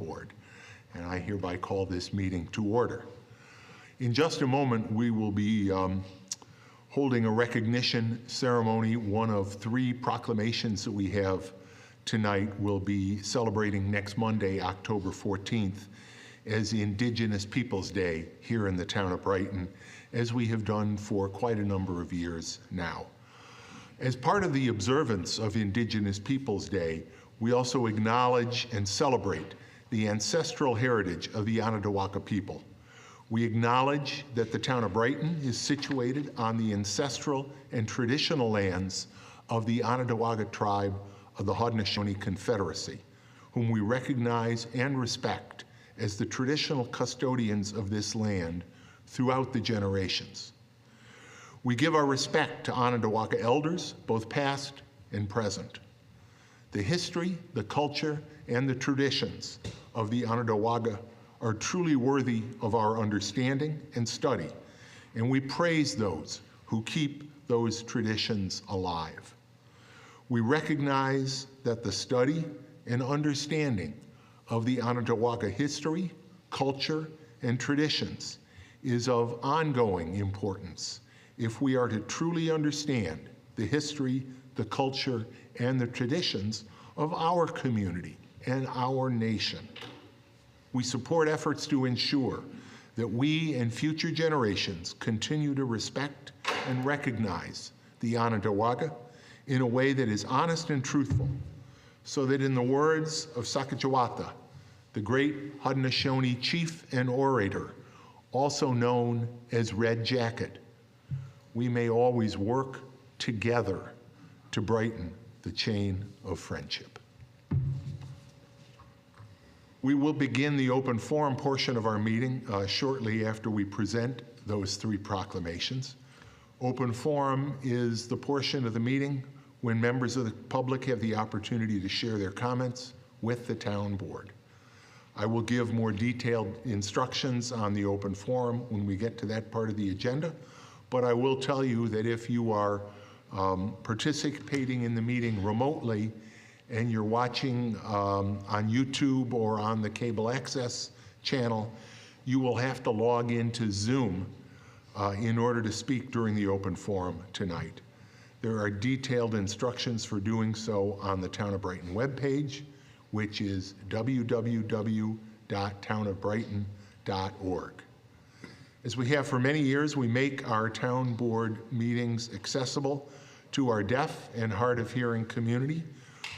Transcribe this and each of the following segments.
Board. And I hereby call this meeting to order. In just a moment, we will be holding a recognition ceremony. One of three proclamations that we have tonight will be celebrating next Monday, October 14th, as Indigenous Peoples Day here in the town of Brighton, as we have done for quite a number of years now. As part of the observance of Indigenous Peoples Day, we also acknowledge and celebrate the ancestral heritage of the Onondaga people. We acknowledge that the town of Brighton is situated on the ancestral and traditional lands of the Onondaga tribe of the Haudenosaunee Confederacy, whom we recognize and respect as the traditional custodians of this land throughout the generations. We give our respect to Onondaga elders, both past and present. The history, the culture, and the traditions of the Onondaga are truly worthy of our understanding and study, and we praise those who keep those traditions alive. We recognize that the study and understanding of the Onondaga history, culture, and traditions is of ongoing importance if we are to truly understand the history, the culture, and the traditions of our community and our nation. We support efforts to ensure that we and future generations continue to respect and recognize the Onondaga in a way that is honest and truthful, so that in the words of Sacagawea, the great Haudenosaunee chief and orator, also known as Red Jacket, we may always work together to brighten the chain of friendship. We will begin the open forum portion of our meeting shortly after we present those three proclamations. Open forum is the portion of the meeting when members of the public have the opportunity to share their comments with the town board. I will give more detailed instructions on the open forum when we get to that part of the agenda, but I will tell you that if you are participating in the meeting remotely and you're watching on YouTube or on the cable access channel, you will have to log into Zoom in order to speak during the open forum tonight. There are detailed instructions for doing so on the Town of Brighton webpage, which is www.townofbrighton.org. As we have for many years, we make our town board meetings accessible to our deaf and hard of hearing community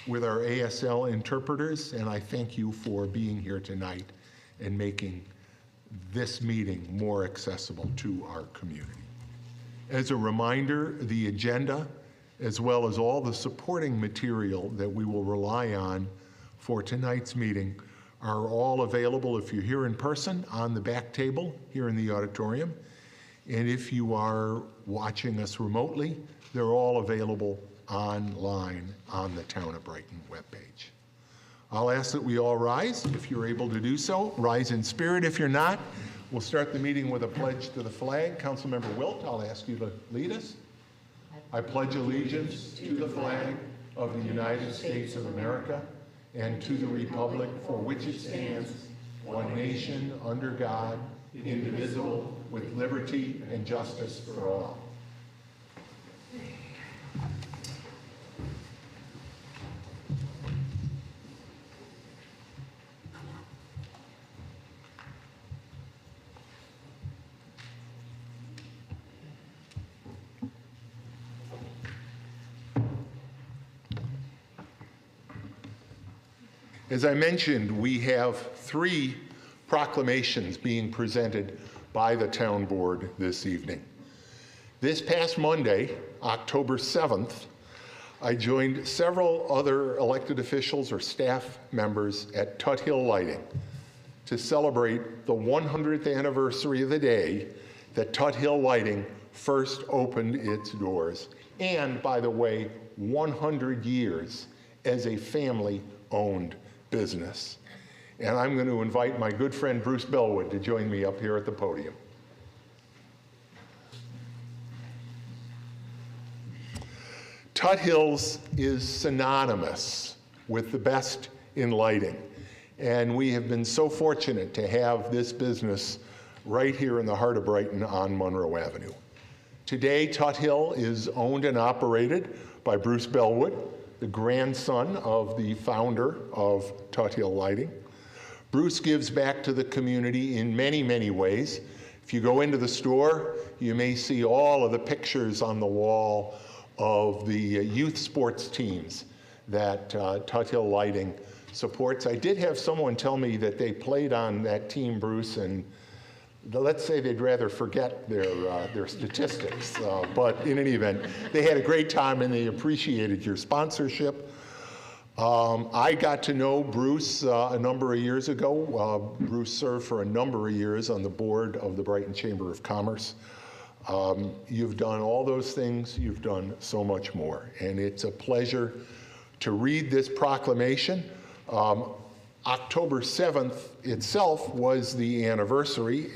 with our ASL interpreters, and I thank you for being here tonight and making this meeting more accessible to our community. As a reminder, the agenda, as well as all the supporting material that we will rely on for tonight's meeting, are all available if you're here in person on the back table here in the auditorium. And if you are watching us remotely, they're all available online on the Town of Brighton webpage. I'll ask that we all rise if you're able to do so. Rise in spirit if you're not. We'll start the meeting with a pledge to the flag. Councilmember Wilt, I'll ask you to lead us. I pledge allegiance to the flag of the United States of America and to the republic for which it stands, one nation under God, indivisible, with liberty and justice for all. As I mentioned, we have three proclamations being presented by the town board this evening. This past Monday, October 7th, I joined several other elected officials or staff members at Tut Hill Lighting to celebrate the 100th anniversary of the day that Tut Hill Lighting first opened its doors, and by the way, 100 years as a family-owned business. And I'm going to invite my good friend Bruce Bellwood to join me up here at the podium. Tut Hills is synonymous with the best in lighting. And we have been so fortunate to have this business right here in the heart of Brighton on Monroe Avenue. Today, Tut Hill is owned and operated by Bruce Bellwood, the grandson of the founder of Tut Hill Lighting. Bruce gives back to the community in many, many ways. If you go into the store, you may see all of the pictures on the wall of the youth sports teams that Tut Hill Lighting supports. I did have someone tell me that they played on that team, Bruce, and let's say they'd rather forget their statistics. But in any event, they had a great time and they appreciated your sponsorship. I got to know Bruce a number of years ago. Bruce served for a number of years on the board of the Brighton Chamber of Commerce. You've done all those things. You've done so much more. And it's a pleasure to read this proclamation. October 7th itself was the anniversary,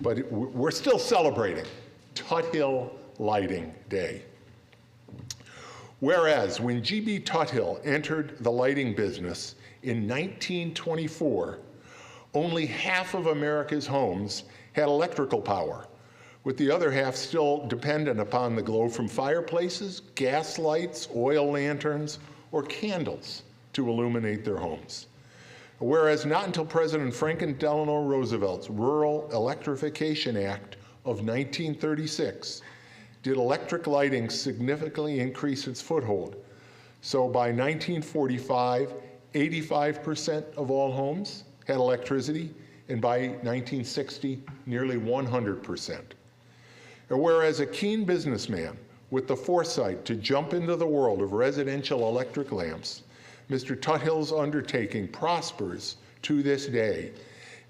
but we're still celebrating Tut Hill Lighting Day. Whereas when G.B. Tut Hill entered the lighting business in 1924, only half of America's homes had electrical power, with the other half still dependent upon the glow from fireplaces, gas lights, oil lanterns, or candles to illuminate their homes. Whereas not until President Franklin Delano Roosevelt's Rural Electrification Act of 1936 did electric lighting significantly increase its foothold. So by 1945, 85% of all homes had electricity, and by 1960, nearly 100%. And whereas a keen businessman with the foresight to jump into the world of residential electric lamps, Mr. Tut Hill's undertaking prospers to this day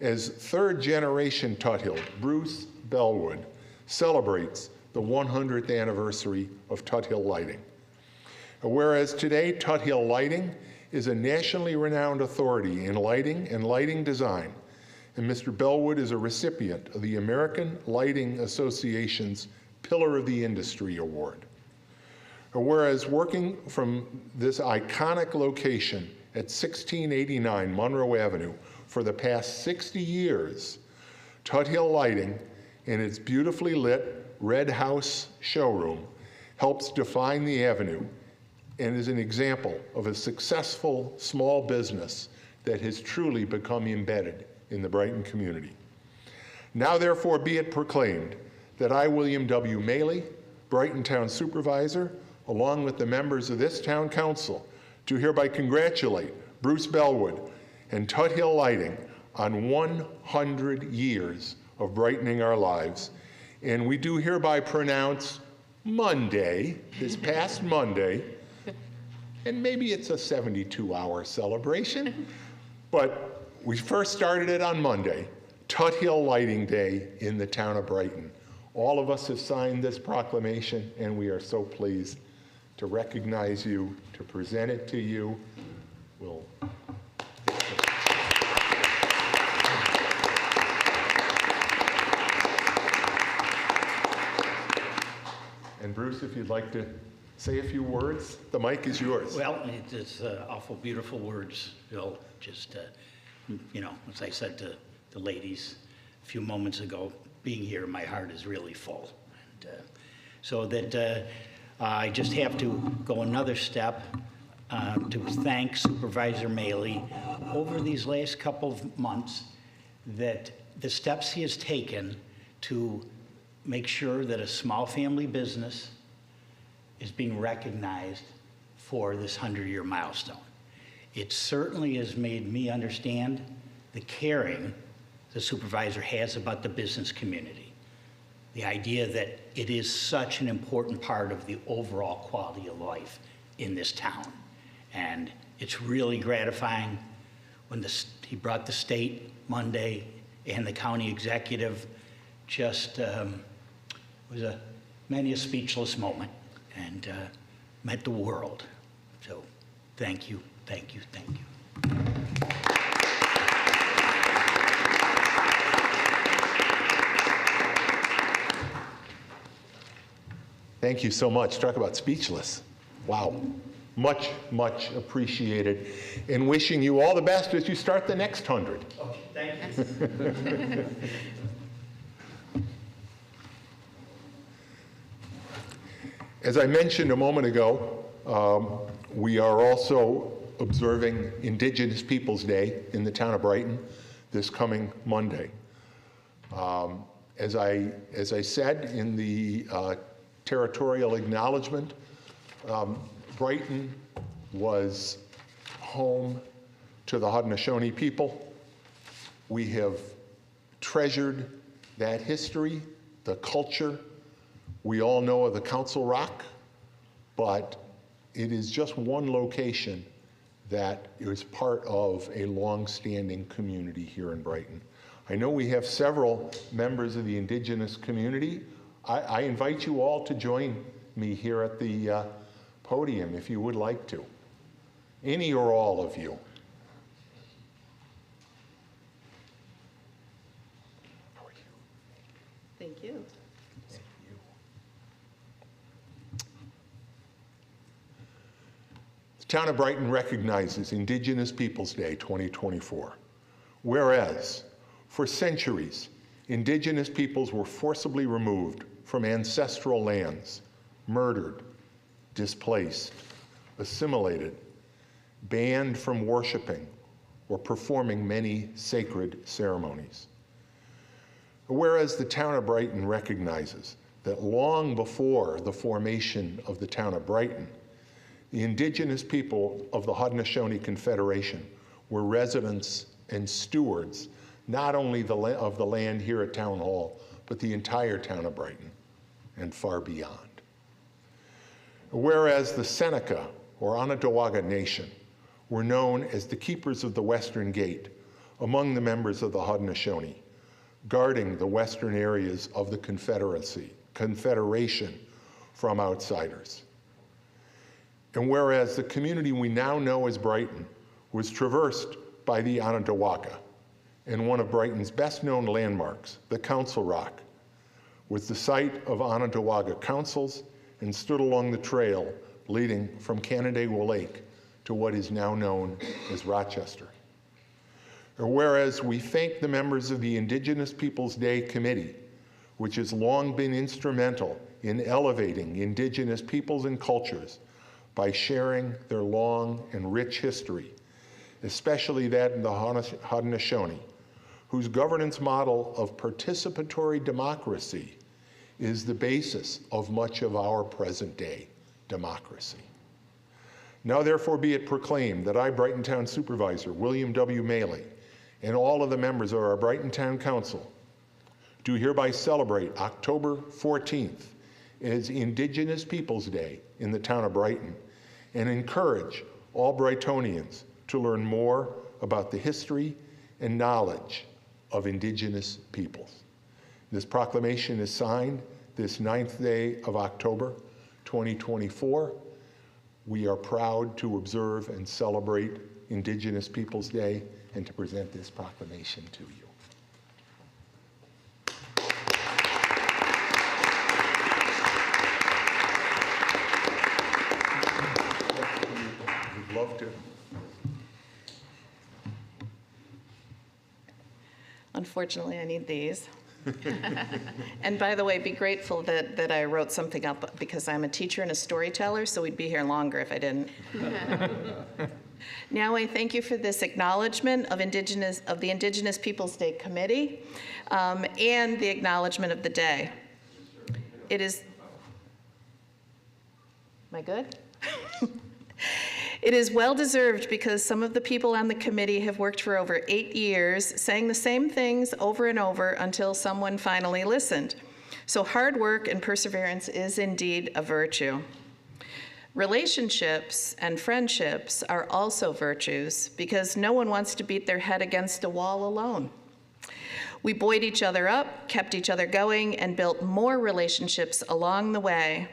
as third-generation Tut Hill, Bruce Bellwood, celebrates the 100th anniversary of Tut Hill Lighting. Whereas today, Tut Hill Lighting is a nationally renowned authority in lighting and lighting design, and Mr. Bellwood is a recipient of the American Lighting Association's Pillar of the Industry Award. Whereas working from this iconic location at 1689 Monroe Avenue for the past 60 years, Tut Hill Lighting and its beautifully lit Red House showroom helps define the avenue and is an example of a successful small business that has truly become embedded in the Brighton community. Now therefore be it proclaimed that I, William W. Maley, Brighton Town Supervisor, along with the members of this town council, do hereby congratulate Bruce Bellwood and Tut Hill Lighting on 100 years of brightening our lives. And we do hereby pronounce Monday, this past Monday, and maybe it's a 72-hour celebration, but we first started it on Monday, Tut Hill Lighting Day in the town of Brighton. All of us have signed this proclamation, and we are so pleased to recognize you, to present it to you. We'll and Bruce, if you'd like to say a few words, the mic is yours. Well, it's awful beautiful words, Bill. Just, as I said to the ladies a few moments ago, being here, my heart is really full. And, so that I just have to go another step to thank Supervisor Maley over these last couple of months, that the steps he has taken to make sure that a small family business is being recognized for this 100-year milestone. It certainly has made me understand the caring the supervisor has about the business community. The idea that it is such an important part of the overall quality of life in this town. And it's really gratifying when he brought the state Monday and the county executive. Just was many a speechless moment, and meant the world. So thank you, thank you, thank you. Thank you so much. Talk about speechless. Wow. Much, much appreciated. And wishing you all the best as you start the next 100. Okay, thank you. As I mentioned a moment ago, we are also observing Indigenous Peoples Day in the town of Brighton this coming Monday. As I said in the territorial acknowledgement, Brighton was home to the Haudenosaunee people. We have treasured that history, the culture. We all know of the Council Rock, but it is just one location that is part of a long-standing community here in Brighton. I know we have several members of the Indigenous community. I invite you all to join me here at the podium if you would like to. Any or all of you. How are you? Thank you. Thank you. The town of Brighton recognizes Indigenous Peoples Day 2024. Whereas, for centuries, Indigenous peoples were forcibly removed from ancestral lands, murdered, displaced, assimilated, banned from worshiping or performing many sacred ceremonies. Whereas the town of Brighton recognizes that long before the formation of the town of Brighton, the Indigenous people of the Haudenosaunee Confederation were residents and stewards not only of the land here at Town Hall, but the entire town of Brighton and far beyond. Whereas the Seneca, or Onondaga Nation, were known as the keepers of the Western Gate among the members of the Haudenosaunee, guarding the western areas of the Confederation from outsiders. And whereas the community we now know as Brighton was traversed by the Onondaga, and one of Brighton's best-known landmarks, the Council Rock, was the site of Onondaga councils and stood along the trail leading from Canandaigua Lake to what is now known as Rochester. Or whereas we thank the members of the Indigenous Peoples Day Committee, which has long been instrumental in elevating Indigenous peoples and cultures by sharing their long and rich history, especially that in the Haudenosaunee, whose governance model of participatory democracy is the basis of much of our present-day democracy. Now therefore be it proclaimed that I, Brighton Town Supervisor William W. Maley, and all of the members of our Brighton Town Council do hereby celebrate October 14th as Indigenous Peoples Day in the town of Brighton and encourage all Brightonians to learn more about the history and knowledge of Indigenous peoples. This proclamation is signed this 9th day of October, 2024. We are proud to observe and celebrate Indigenous Peoples Day and to present this proclamation to you. We'd love to. Unfortunately, I need these. And by the way, be grateful that I wrote something up because I'm a teacher and a storyteller, so we'd be here longer if I didn't. Now I thank you for this acknowledgement of the Indigenous Peoples Day Committee and the acknowledgement of the day. It is, am I good? It is well-deserved because some of the people on the committee have worked for over 8 years, saying the same things over and over until someone finally listened. So hard work and perseverance is indeed a virtue. Relationships and friendships are also virtues because no one wants to beat their head against a wall alone. We buoyed each other up, kept each other going, and built more relationships along the way,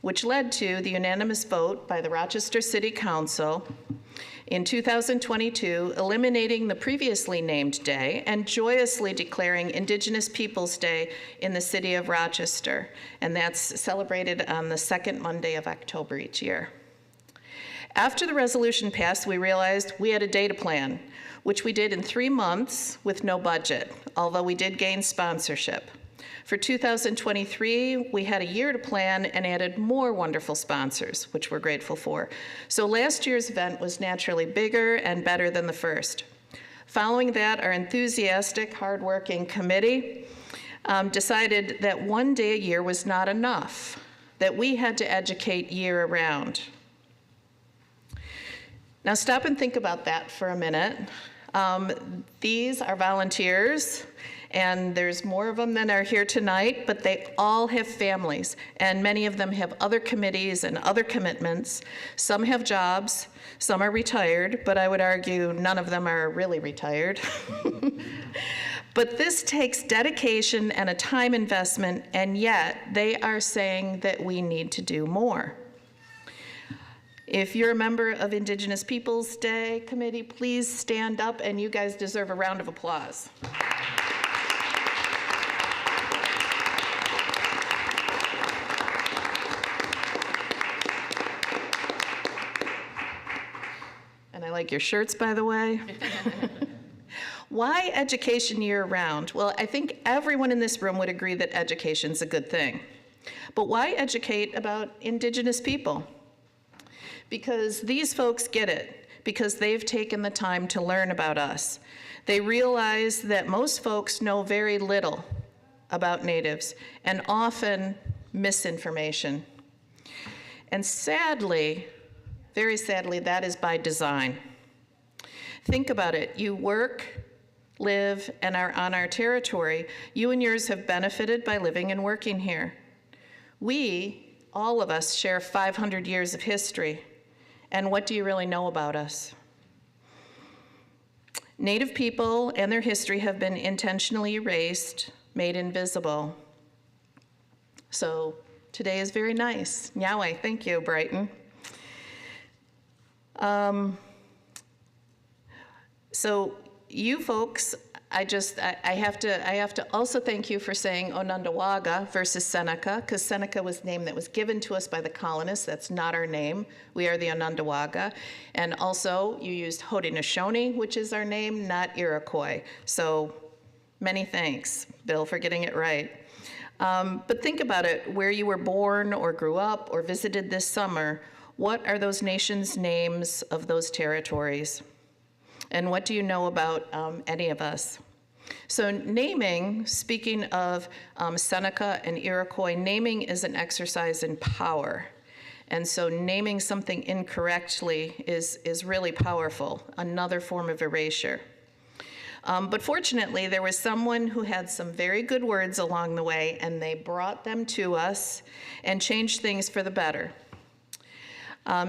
which led to the unanimous vote by the Rochester City Council in 2022, eliminating the previously named day and joyously declaring Indigenous Peoples Day in the city of Rochester. And that's celebrated on the second Monday of October each year. After the resolution passed, we realized we had a data plan, which we did in 3 months with no budget, although we did gain sponsorship. For 2023, we had a year to plan and added more wonderful sponsors, which we're grateful for. So last year's event was naturally bigger and better than the first. Following that, our enthusiastic, hardworking committee decided that 1 day a year was not enough, that we had to educate year-round. Now stop and think about that for a minute. These are volunteers, and there's more of them than are here tonight, but they all have families, and many of them have other committees and other commitments. Some have jobs, some are retired, but I would argue none of them are really retired. But this takes dedication and a time investment, and yet they are saying that we need to do more. If you're a member of Indigenous Peoples Day Committee, please stand up, and you guys deserve a round of applause. And I like your shirts, by the way. Why education year-round? Well, I think everyone in this room would agree that education's a good thing. But why educate about Indigenous people? Because these folks get it, because they've taken the time to learn about us. They realize that most folks know very little about Natives, and often misinformation. And sadly, very sadly, that is by design. Think about it. You work, live, and are on our territory. You and yours have benefited by living and working here. We, all of us, share 500 years of history. And what do you really know about us? Native people and their history have been intentionally erased, made invisible. So today is very nice. Nyawe, thank you, Brighton. So you folks, I have to also thank you for saying Onondaga versus Seneca, because Seneca was the name that was given to us by the colonists. That's not our name. We are the Onondaga. And also, you used Haudenosaunee, which is our name, not Iroquois. So many thanks, Bill, for getting it right. But think about it, where you were born or grew up or visited this summer, what are those nations' names of those territories? And what do you know about any of us? So naming, speaking of Seneca and Iroquois, naming is an exercise in power. And so naming something incorrectly is really powerful, another form of erasure. But fortunately, there was someone who had some very good words along the way, and they brought them to us and changed things for the better.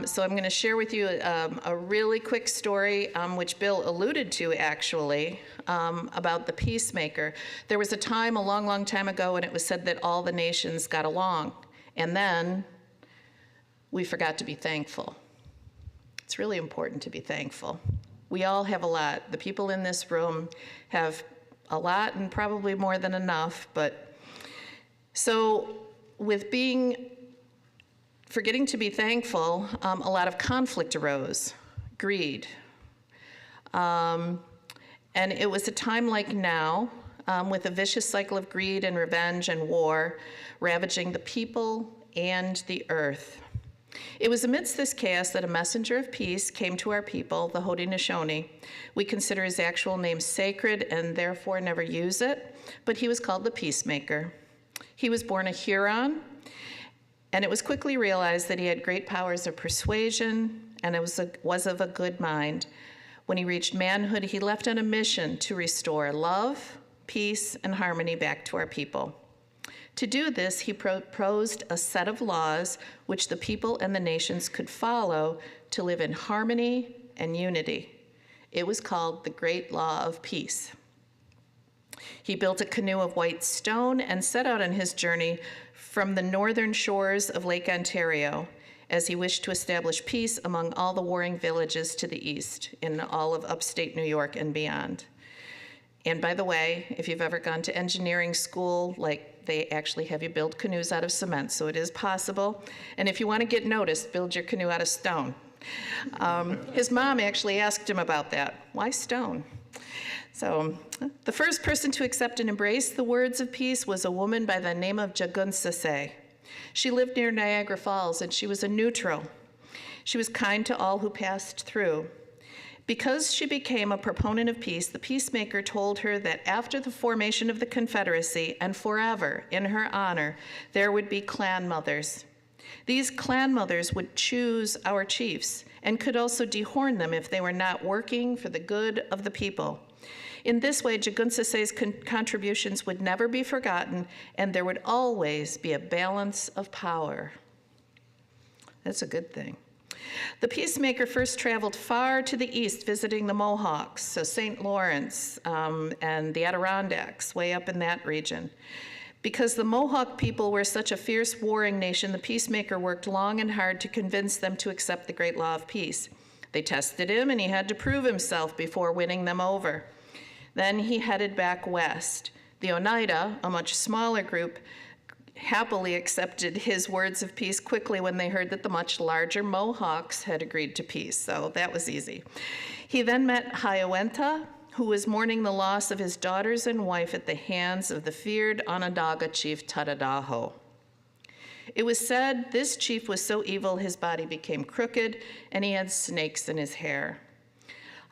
So I'm going to share with you a really quick story, which Bill alluded to, actually, about the peacemaker. There was a time a long, long time ago when it was said that all the nations got along, and then we forgot to be thankful. It's really important to be thankful. We all have a lot. The people in this room have a lot and probably more than enough, but so with forgetting to be thankful, a lot of conflict arose, greed. And it was a time like now, with a vicious cycle of greed and revenge and war ravaging the people and the earth. It was amidst this chaos that a messenger of peace came to our people, the Haudenosaunee. We consider his actual name sacred and therefore never use it, but he was called the Peacemaker. He was born a Huron, and it was quickly realized that he had great powers of persuasion and was of a good mind. When he reached manhood, he left on a mission to restore love, peace, and harmony back to our people. To do this, he proposed a set of laws which the people and the nations could follow to live in harmony and unity. It was called the Great Law of Peace. He built a canoe of white stone and set out on his journey from the northern shores of Lake Ontario, as he wished to establish peace among all the warring villages to the east in all of upstate New York and beyond. And by the way, if you've ever gone to engineering school, they actually have you build canoes out of cement, so it is possible. And if you want to get noticed, build your canoe out of stone. His mom actually asked him about that. Why stone? So the first person to accept and embrace the words of peace was a woman by the name of Jagunsase. She lived near Niagara Falls, and she was a neutral. She was kind to all who passed through. Because she became a proponent of peace, the peacemaker told her that after the formation of the Confederacy, and forever, in her honor, there would be clan mothers. These clan mothers would choose our chiefs and could also dehorn them if they were not working for the good of the people. In this way, Jagunsase's contributions would never be forgotten, and there would always be a balance of power. That's a good thing. The peacemaker first traveled far to the east, visiting the Mohawks, so St. Lawrence and the Adirondacks, way up in that region. Because the Mohawk people were such a fierce warring nation, the peacemaker worked long and hard to convince them to accept the great law of peace. They tested him, and he had to prove himself before winning them over. Then he headed back west. The Oneida, a much smaller group, happily accepted his words of peace quickly when they heard that the much larger Mohawks had agreed to peace, so that was easy. He then met Hiawatha, who was mourning the loss of his daughters and wife at the hands of the feared Onondaga chief Tadadaho. It was said this chief was so evil his body became crooked and he had snakes in his hair.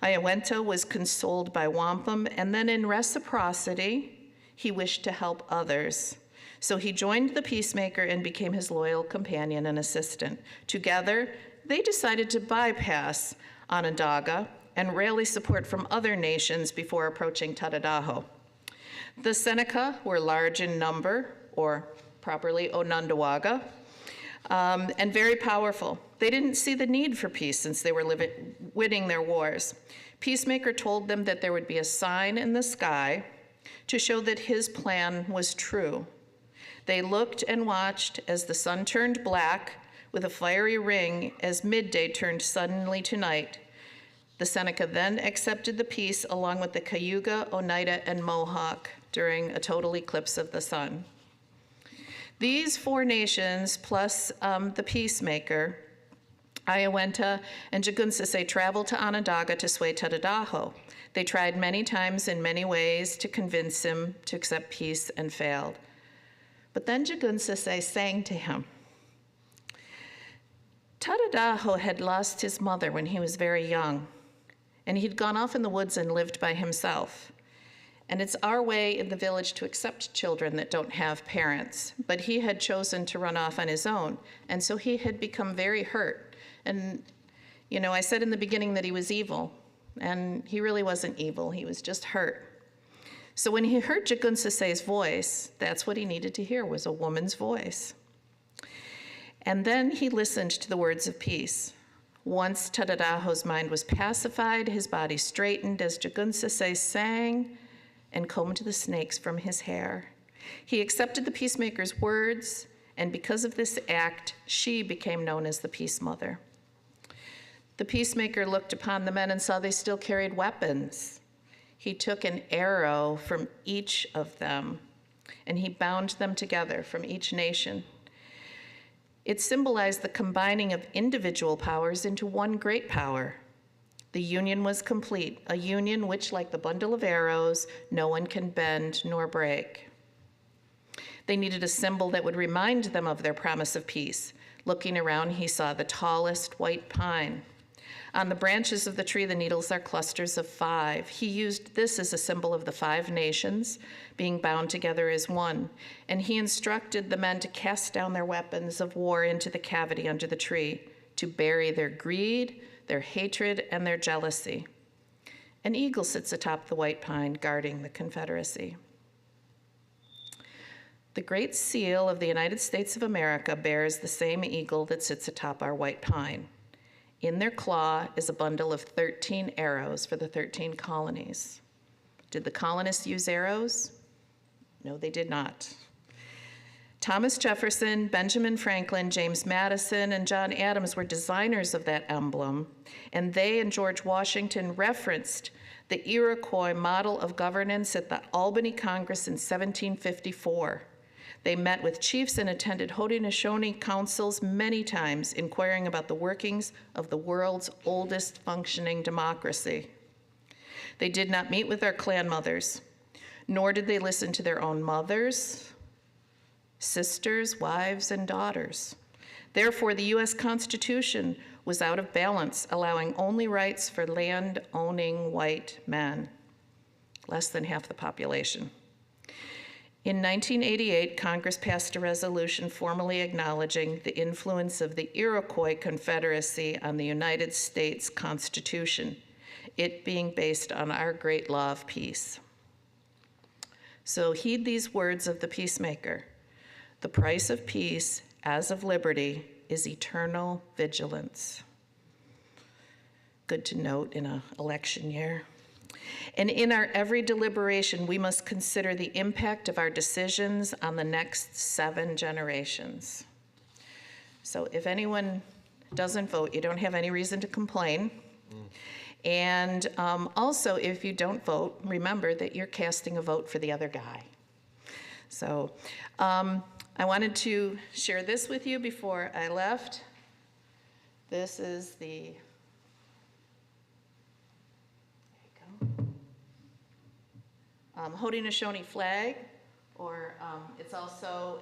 Hiawatha was consoled by wampum, and then in reciprocity, he wished to help others. So he joined the peacemaker and became his loyal companion and assistant. Together, they decided to bypass Onondaga and rally support from other nations before approaching Tadadaho. The Seneca were large in number, or properly Onondaga, and very powerful. They didn't see the need for peace since they were winning their wars. Peacemaker told them that there would be a sign in the sky to show that his plan was true. They looked and watched as the sun turned black with a fiery ring as midday turned suddenly to night. The Seneca then accepted the peace along with the Cayuga, Oneida, and Mohawk during a total eclipse of the sun. These four nations, plus the peacemaker, Hiawatha and Jagunsase, traveled to Onondaga to sway Tadadaho. They tried many times in many ways to convince him to accept peace and failed. But then Jagunsase sang to him. Tadadaho had lost his mother when he was very young, and he'd gone off in the woods and lived by himself. And it's our way in the village to accept children that don't have parents, but he had chosen to run off on his own, and so he had become very hurt. And, you know, I said in the beginning that he was evil, and he really wasn't evil, he was just hurt. So when he heard Jagunsase's voice, that's what he needed to hear, was a woman's voice. And then he listened to the words of peace. Once Tadadaho's mind was pacified, his body straightened as Jagunsase sang and combed the snakes from his hair. He accepted the peacemaker's words, and because of this act, she became known as the Peace Mother. The peacemaker looked upon the men and saw they still carried weapons. He took an arrow from each of them, and he bound them together from each nation. It symbolized the combining of individual powers into one great power. The union was complete, a union which, like the bundle of arrows, no one can bend nor break. They needed a symbol that would remind them of their promise of peace. Looking around, he saw the tallest white pine. On the branches of the tree, the needles are clusters of 5. He used this as a symbol of the 5 nations being bound together as one. And he instructed the men to cast down their weapons of war into the cavity under the tree, to bury their greed, their hatred, and their jealousy. An eagle sits atop the white pine, guarding the Confederacy. The Great Seal of the United States of America bears the same eagle that sits atop our white pine. In their claw is a bundle of 13 arrows for the 13 colonies. Did the colonists use arrows? No, they did not. Thomas Jefferson, Benjamin Franklin, James Madison, and John Adams were designers of that emblem, and they and George Washington referenced the Iroquois model of governance at the Albany Congress in 1754. They met with chiefs and attended Haudenosaunee councils many times, inquiring about the workings of the world's oldest functioning democracy. They did not meet with our clan mothers, nor did they listen to their own mothers, sisters, wives, and daughters. Therefore, the U.S. Constitution was out of balance, allowing only rights for land-owning white men, less than half the population. In 1988, Congress passed a resolution formally acknowledging the influence of the Iroquois Confederacy on the United States Constitution, it being based on our great law of peace. So heed these words of the peacemaker. The price of peace, as of liberty, is eternal vigilance. Good to note in an election year. And in our every deliberation, we must consider the impact of our decisions on the next 7 generations. So if anyone doesn't vote, you don't have any reason to complain. And also, if you don't vote, remember that you're casting a vote for the other guy. So I wanted to share this with you before I left. This is the Haudenosaunee flag, or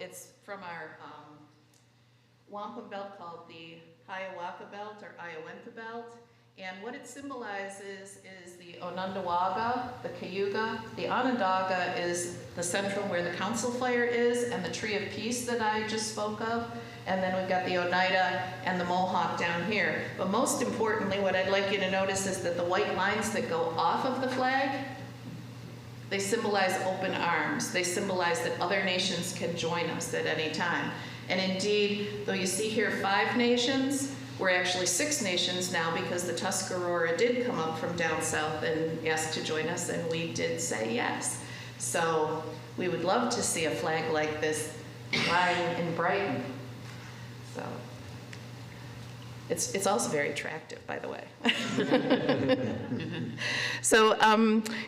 it's from our wampum belt called the Hiawatha belt or Iowentha belt. And what it symbolizes is the Onondaga, the Cayuga. The Onondaga is the central where the council fire is, and the tree of peace that I just spoke of. And then we've got the Oneida and the Mohawk down here. But most importantly, what I'd like you to notice is that the white lines that go off of the flag, they symbolize open arms. They symbolize that other nations can join us at any time. And indeed, though you see here 5 nations, we're actually 6 nations now, because the Tuscarora did come up from down south and asked to join us, and we did say yes. So we would love to see a flag like this flying in Brighton. So it's also very attractive, by the way. So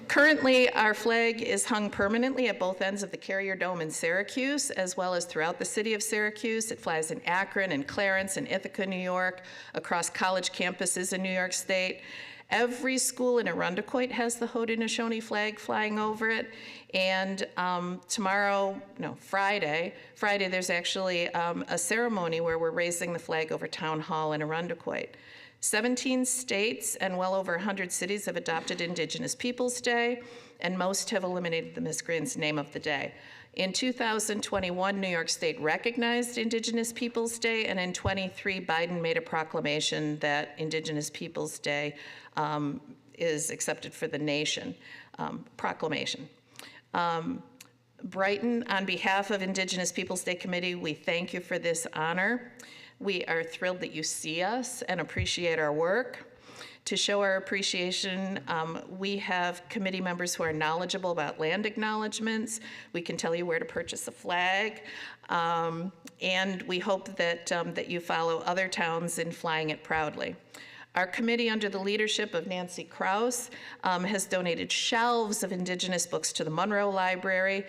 currently, our flag is hung permanently at both ends of the Carrier Dome in Syracuse, as well as throughout the city of Syracuse. It flies in Akron and Clarence and Ithaca, New York, across college campuses in New York State. Every school in Arundecoit has the Haudenosaunee flag flying over it. And Friday, there's actually a ceremony where we're raising the flag over Town Hall in Arundecoit. 17 states and well over 100 cities have adopted Indigenous Peoples Day, and most have eliminated the miscreant's name of the day. In 2021, New York State recognized Indigenous Peoples Day, and in 23, Biden made a proclamation that Indigenous Peoples Day is accepted for the nation. Proclamation. Brighton, on behalf of Indigenous Peoples Day Committee, we thank you for this honor. We are thrilled that you see us and appreciate our work. To show our appreciation, we have committee members who are knowledgeable about land acknowledgements. We can tell you where to purchase a flag. And we hope that you follow other towns in flying it proudly. Our committee, under the leadership of Nancy Krause, has donated shelves of Indigenous books to the Monroe Library.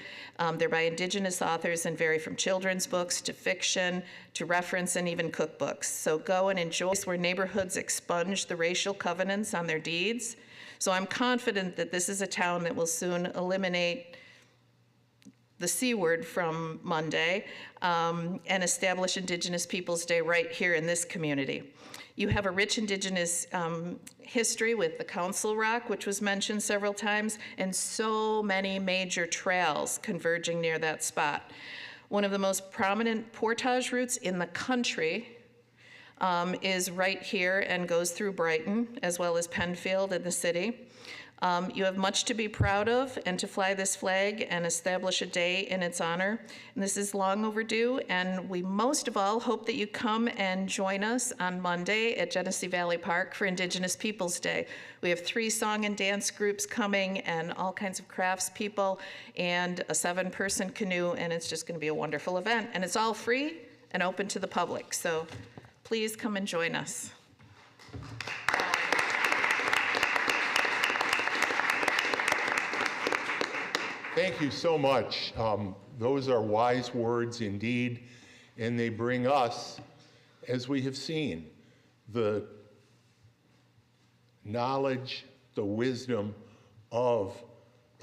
They're by Indigenous authors and vary from children's books to fiction to reference and even cookbooks. So go and enjoy where neighborhoods expunge the racial covenants on their deeds. So I'm confident that this is a town that will soon eliminate the C word from Monday and establish Indigenous Peoples Day right here in this community. You have a rich Indigenous history with the Council Rock, which was mentioned several times, and so many major trails converging near that spot. One of the most prominent portage routes in the country is right here and goes through Brighton, as well as Penfield and the city. You have much to be proud of, and to fly this flag and establish a day in its honor. And this is long overdue, and we most of all hope that you come and join us on Monday at Genesee Valley Park for Indigenous Peoples Day. We have 3 song and dance groups coming, and all kinds of crafts people, and a 7-person canoe, and it's just going to be a wonderful event. And it's all free and open to the public, so please come and join us. Thank you so much. Those are wise words indeed, and they bring us, as we have seen, the knowledge, the wisdom of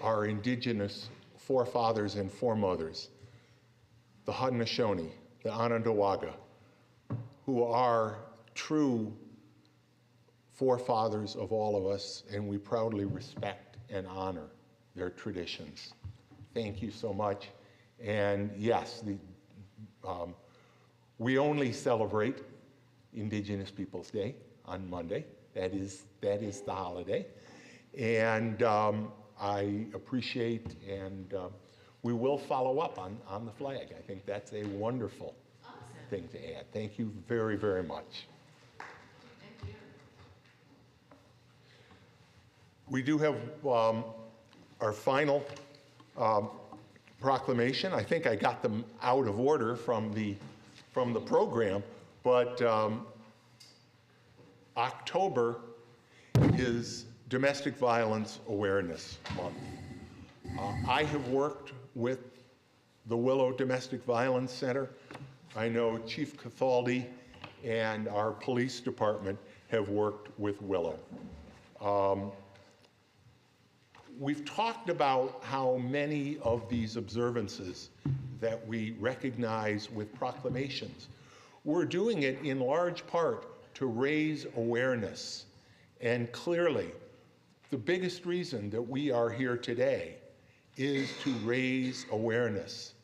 our indigenous forefathers and foremothers, the Haudenosaunee, the Onondaga, who are true forefathers of all of us, and we proudly respect and honor their traditions. Thank you so much. And yes, we only celebrate Indigenous Peoples' Day on Monday. That is the holiday. And I appreciate, and we will follow up on the flag. I think that's a wonderful thing to add. Thank you very, very much. Thank you. We do have our final proclamation. I think I got them out of order from the program, but October is Domestic Violence Awareness Month. I have worked with the Willow Domestic Violence Center. I know Chief Cathaldi and our police department have worked with Willow. We've talked about how many of these observances that we recognize with proclamations, we're doing it in large part to raise awareness. And clearly, the biggest reason that we are here today is to raise awareness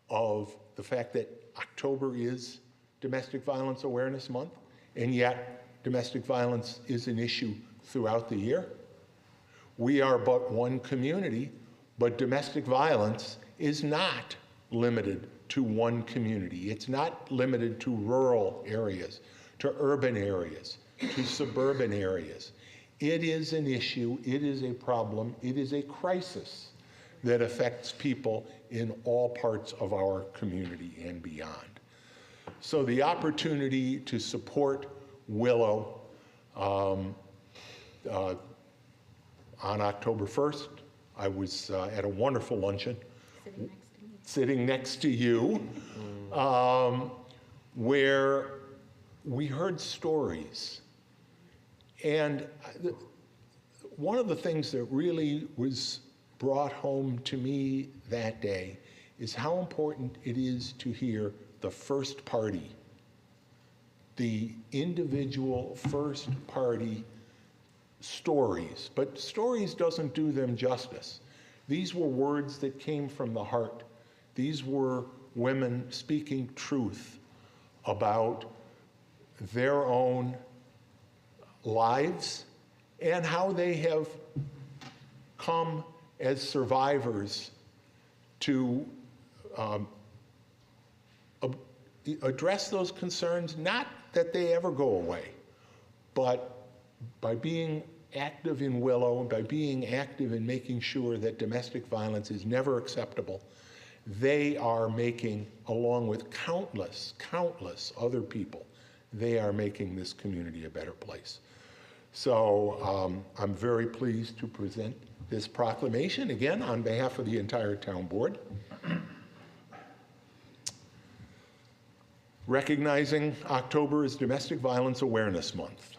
of the fact that October is Domestic Violence Awareness Month, and yet domestic violence is an issue throughout the year. We are but one community, but domestic violence is not limited to one community. It's not limited to rural areas, to urban areas, to suburban areas. It is an issue, it is a problem, it is a crisis that affects people in all parts of our community and beyond. So the opportunity to support Willow on October 1st, I was at a wonderful luncheon, sitting next to you, where we heard stories. And one of the things that really was brought home to me that day is how important it is to hear the first party, the individual first party stories. But stories doesn't do them justice. These were words that came from the heart. These were women speaking truth about their own lives and how they have come as survivors to address those concerns, not that they ever go away, but by being active in Willow, by being active in making sure that domestic violence is never acceptable, they are making, along with countless other people, they are making this community a better place. So I'm very pleased to present this proclamation, again, on behalf of the entire town board. Recognizing October as Domestic Violence Awareness Month.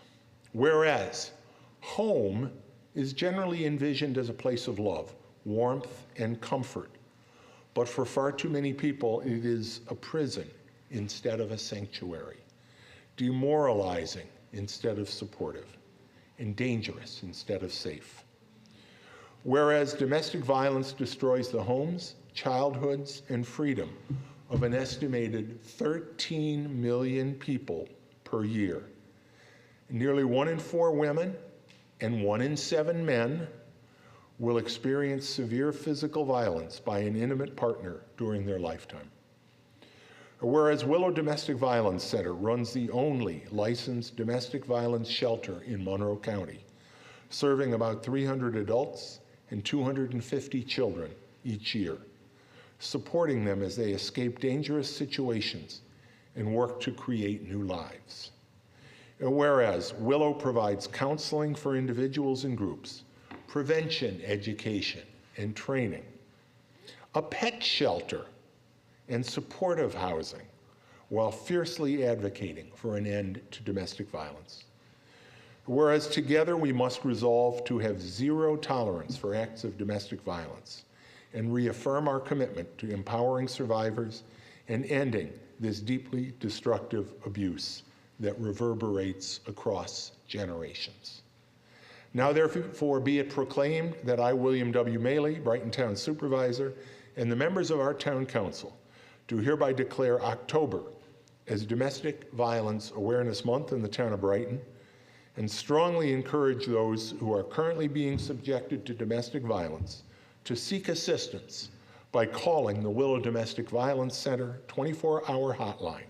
Whereas home is generally envisioned as a place of love, warmth, and comfort. But for far too many people, it is a prison instead of a sanctuary, demoralizing instead of supportive, and dangerous instead of safe. Whereas domestic violence destroys the homes, childhoods, and freedom of an estimated 13 million people per year. Nearly 1 in 4 women and 1 in 7 men will experience severe physical violence by an intimate partner during their lifetime. Whereas Willow Domestic Violence Center runs the only licensed domestic violence shelter in Monroe County, serving about 300 adults and 250 children each year, supporting them as they escape dangerous situations and work to create new lives. And whereas Willow provides counseling for individuals and groups, prevention, education, and training a pet shelter, and supportive housing, while fiercely advocating for an end to domestic violence. Whereas together we must resolve to have zero tolerance for acts of domestic violence and reaffirm our commitment to empowering survivors and ending this deeply destructive abuse that reverberates across generations. Now therefore be it proclaimed that I, William W. Maley, Brighton Town Supervisor, and the members of our Town Council do hereby declare October as Domestic Violence Awareness Month in the town of Brighton, and strongly encourage those who are currently being subjected to domestic violence to seek assistance by calling the Willow Domestic Violence Center 24-hour hotline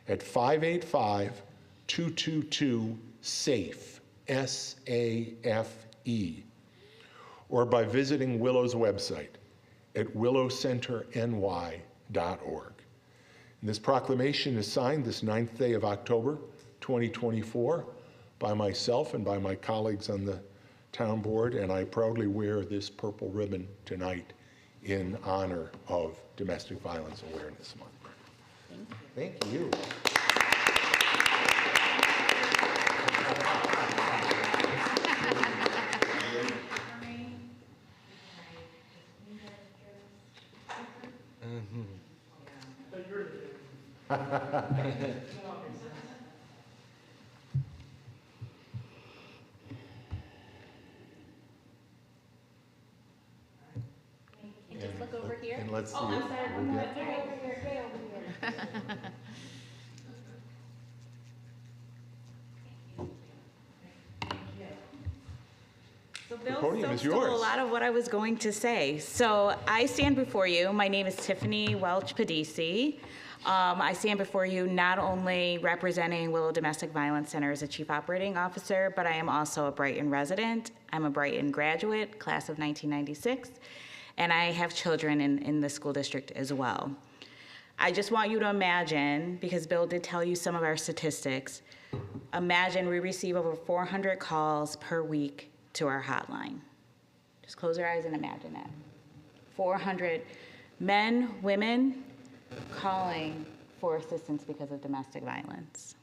at 585-222-SAFE, S-A-F-E, or by visiting Willow's website at willowcenterny.org. And this proclamation is signed this 9th day of October, 2024, by myself and by my colleagues on the town board, and I proudly wear this purple ribbon tonight in honor of Domestic Violence Awareness Month. Thank you. Just look over here. And let's see. Oh, I'm sorry. We'll get- Get over here. Get over here. So The Bill podium is stole yours. a lot of what I was going to say. So I stand before you. My name is Tiffany Welch-Padisi. I stand before you not only representing Willow Domestic Violence Center as a Chief Operating Officer, but I am also a Brighton resident. I'm a Brighton graduate, class of 1996, and I have children in the school district as well. I just want you to imagine, because Bill did tell you some of our statistics, imagine we receive over 400 calls per week to our hotline. Just close your eyes and imagine that. 400 men, women calling for assistance because of domestic violence.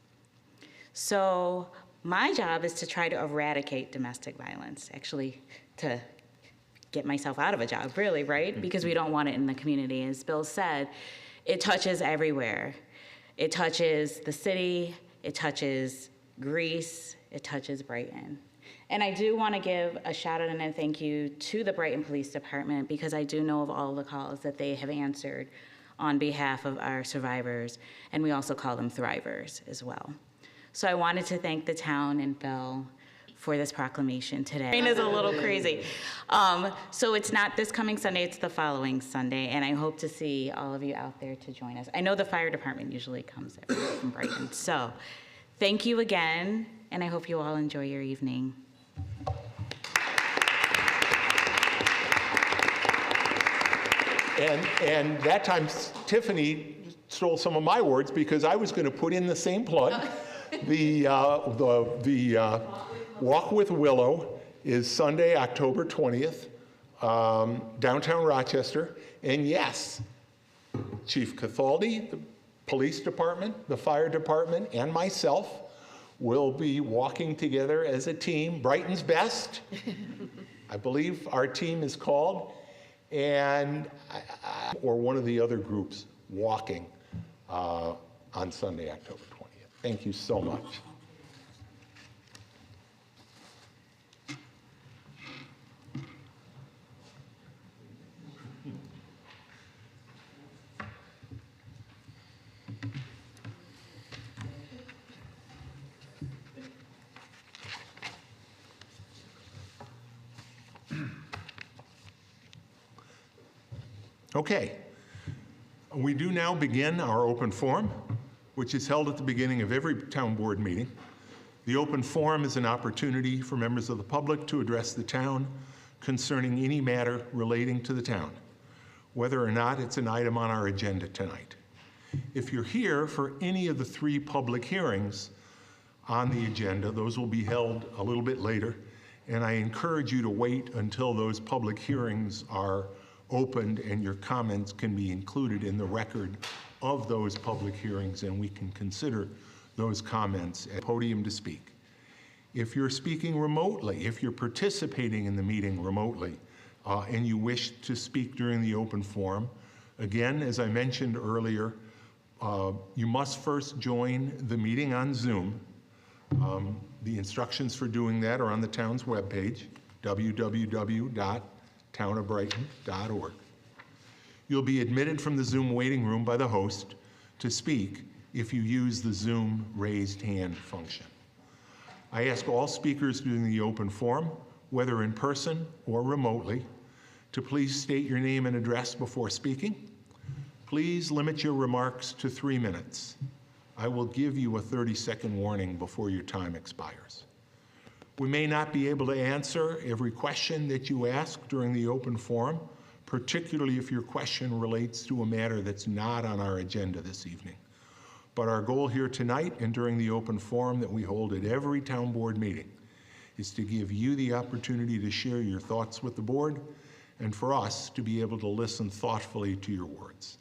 So my job is to try to eradicate domestic violence, actually to get myself out of a job, really, right? Because we don't want it in the community. As Bill said, it touches everywhere. It touches the city, it touches Greece, it touches Brighton. And I do want to give a shout out and a thank you to the Brighton Police Department, because I do know of all the calls that they have answered on behalf of our survivors, and we also call them thrivers as well. So I wanted to thank the town and Bill for this proclamation today. It is a little crazy. So it's not this coming Sunday, it's the following Sunday, and I hope to see all of you out there to join us. I know the fire department usually comes from Brighton. So thank you again, and I hope you all enjoy your evening. And that time, Tiffany stole some of my words, because I was going to put in the same plug. The Walk with Willow is Sunday, October 20th, downtown Rochester. And yes, Chief Cathaldi, the police department, the fire department, and myself will be walking together as a team, Brighton's Best. I believe our team is called. And or one of the other groups walking on Sunday, October 20th. Thank you so much. Okay, we do now begin our open forum, which is held at the beginning of every town board meeting. The open forum is an opportunity for members of the public to address the town concerning any matter relating to the town, whether or not it's an item on our agenda tonight. If you're here for any of the 3 public hearings on the agenda, those will be held a little bit later, and I encourage you to wait until those public hearings are opened, and your comments can be included in the record of those public hearings, and we can consider those comments at the podium to speak. If you're speaking remotely, if you're participating in the meeting remotely, and you wish to speak during the open forum, again, as I mentioned earlier, you must first join the meeting on Zoom. The instructions for doing that are on the town's webpage, www.townofbrighton.org. You'll be admitted from the Zoom waiting room by the host to speak if you use the Zoom raised hand function. I ask all speakers during the open forum, whether in person or remotely, to please state your name and address before speaking. Please limit your remarks to 3 minutes. I will give you a 30-second warning before your time expires. We may not be able to answer every question that you ask during the open forum, particularly if your question relates to a matter that's not on our agenda this evening. But our goal here tonight and during the open forum that we hold at every town board meeting is to give you the opportunity to share your thoughts with the board and for us to be able to listen thoughtfully to your words.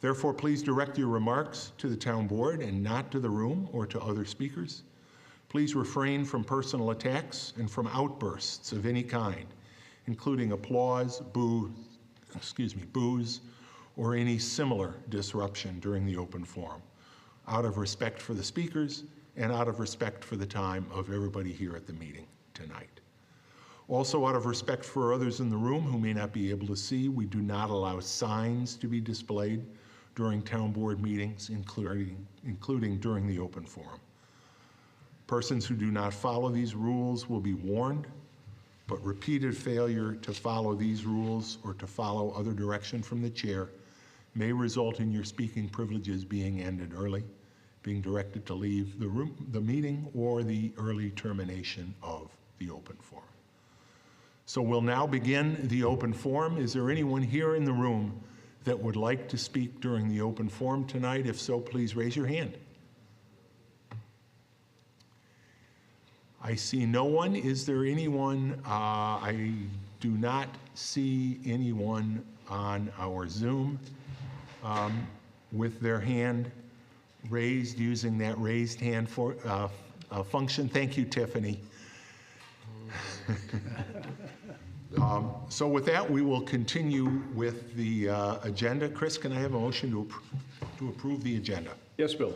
Therefore, please direct your remarks to the town board and not to the room or to other speakers. Please refrain from personal attacks and from outbursts of any kind, including applause, boos, or any similar disruption during the open forum, out of respect for the speakers and out of respect for the time of everybody here at the meeting tonight. Also, out of respect for others in the room who may not be able to see, we do not allow signs to be displayed during town board meetings, including during the open forum. Persons who do not follow these rules will be warned, but repeated failure to follow these rules or to follow other direction from the chair may result in your speaking privileges being ended early, being directed to leave the meeting, or the early termination of the open forum. So we'll now begin the open forum. Is there anyone here in the room that would like to speak during the open forum tonight? If so, please raise your hand. I see no one. Is there anyone? I do not see anyone on our Zoom with their hand raised using that raised hand function. Thank you, Tiffany. So with that, we will continue with the agenda. Chris, can I have a motion to approve the agenda? Yes, Bill.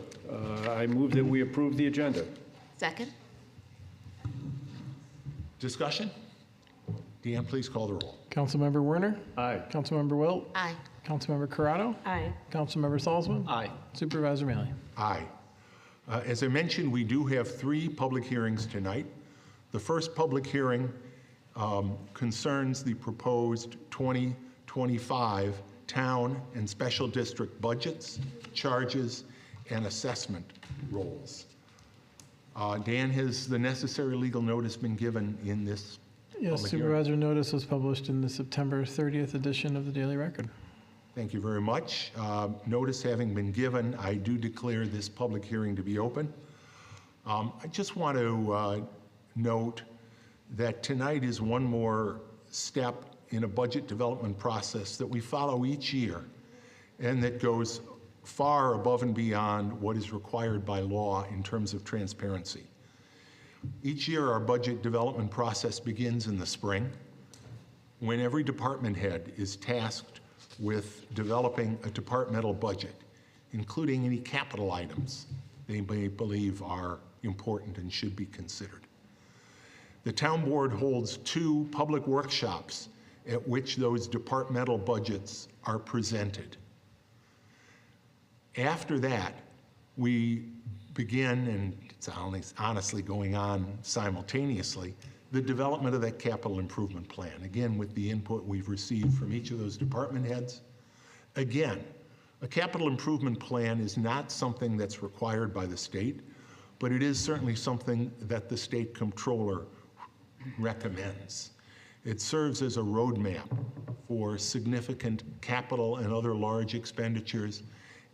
I move that we approve the agenda. Second? Discussion? Deanne, please call the roll. Councilmember Werner? Aye. Councilmember Wilt? Aye. Councilmember Corrado? Aye. Councilmember Salzman? Aye. Supervisor Mealy? Aye. As I mentioned, we do have 3 public hearings tonight. The first public hearing concerns the proposed 2025 town and special district budgets, charges, and assessment rolls. Dan, has the necessary legal notice been given in this Yes, public hearing? supervisor notice was published in the September 30th edition of the Daily Record. Thank you very much. Notice having been given, I do declare this public hearing to be open. I just want to note that tonight is one more step in a budget development process that we follow each year and that goes far above and beyond what is required by law in terms of transparency. Each year, our budget development process begins in the spring when every department head is tasked with developing a departmental budget, including any capital items they may believe are important and should be considered. The town board holds 2 public workshops at which those departmental budgets are presented. After that, we begin, and it's honestly going on simultaneously, the development of that capital improvement plan, again, with the input we've received from each of those department heads. Again, a capital improvement plan is not something that's required by the state, but it is certainly something that the state comptroller recommends. It serves as a roadmap for significant capital and other large expenditures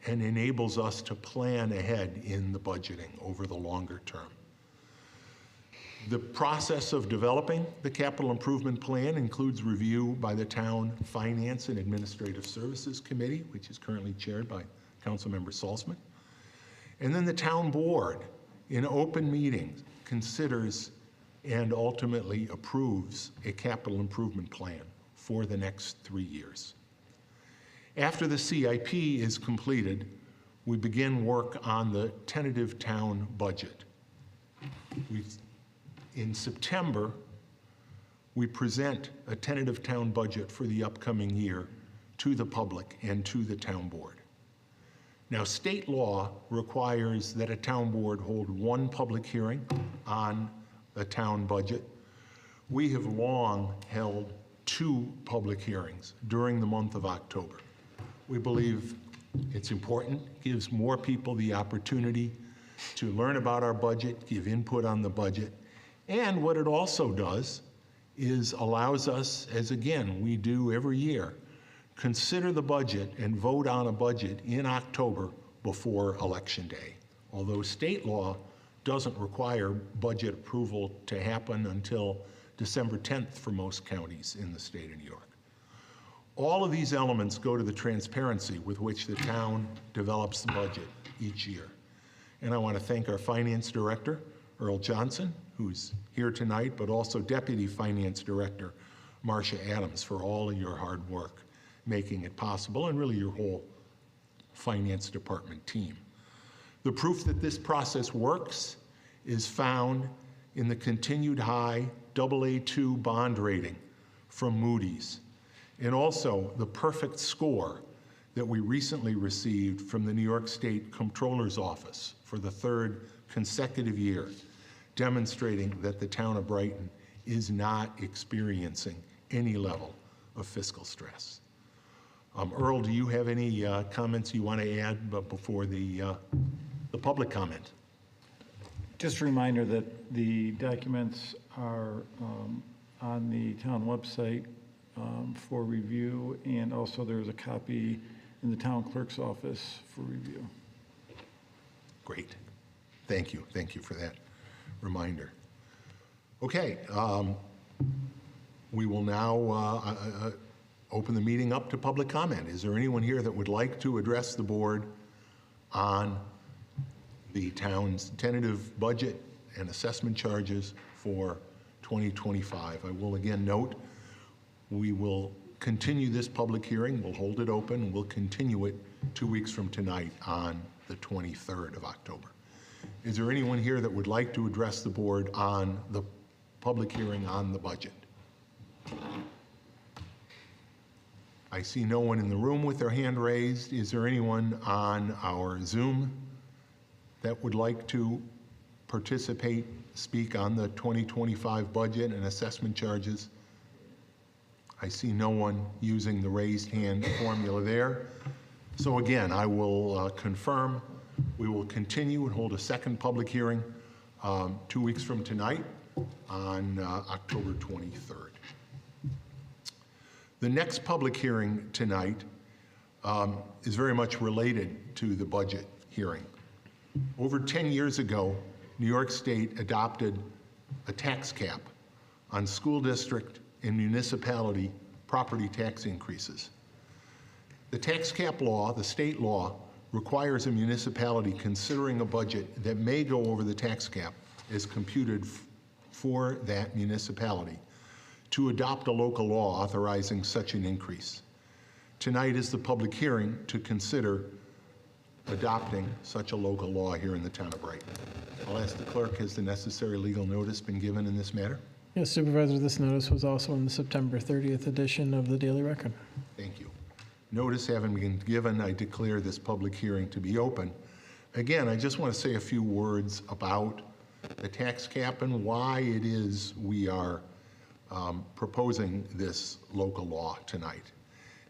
and enables us to plan ahead in the budgeting over the longer term. The process of developing the capital improvement plan includes review by the Town Finance and Administrative Services Committee, which is currently chaired by Councilmember Salzman. And then the town board, in open meetings, considers and ultimately approves a capital improvement plan for the next 3 years. After the CIP is completed, we begin work on the tentative town budget. In September, we present a tentative town budget for the upcoming year to the public and to the town board. Now, state law requires that a town board hold one public hearing on a town budget. We have long held 2 public hearings during the month of October. We believe it's important, gives more people the opportunity to learn about our budget, give input on the budget. And what it also does is allows us, as again, we do every year, consider the budget and vote on a budget in October before Election Day. Although state law doesn't require budget approval to happen until December 10th for most counties in the state of New York. All of these elements go to the transparency with which the town develops the budget each year. And I want to thank our finance director, Earl Johnson, who's here tonight, but also Deputy Finance Director Marcia Adams, for all of your hard work making it possible, and really your whole finance department team. The proof that this process works is found in the continued high AA2 bond rating from Moody's, and also the perfect score that we recently received from the New York State Comptroller's Office for the 3rd consecutive year, demonstrating that the town of Brighton is not experiencing any level of fiscal stress. Earl, do you have any comments you want to add before the public comment? Just a reminder that the documents are on the town website for review, and also there's a copy in the town clerk's office for review. Great. Thank you. Thank you for that reminder. Okay. We will now open the meeting up to public comment. Is there anyone here that would like to address the board on the town's tentative budget and assessment charges for 2025? I will again note, we will continue this public hearing. We'll hold it open. We'll continue it 2 weeks from tonight on the 23rd of October. Is there anyone here that would like to address the board on the public hearing on the budget? I see no one in the room with their hand raised. Is there anyone on our Zoom that would like to participate, speak on the 2025 budget and assessment charges? I see no one using the raised hand formula there. So again, I will confirm we will continue and hold a second public hearing 2 weeks from tonight on October 23rd. The next public hearing tonight is very much related to the budget hearing. Over 10 years ago, New York State adopted a tax cap on school district and municipality property tax increases. The tax cap law, the state law, requires a municipality considering a budget that may go over the tax cap as computed for that municipality to adopt a local law authorizing such an increase. Tonight is the public hearing to consider adopting such a local law here in the town of Brighton. I'll ask the clerk, has the necessary legal notice been given in this matter? Yes, Supervisor, this notice was also in the September 30th edition of the Daily Record. Thank you. Notice having been given, I declare this public hearing to be open. Again, I just want to say a few words about the tax cap and why it is we are proposing this local law tonight.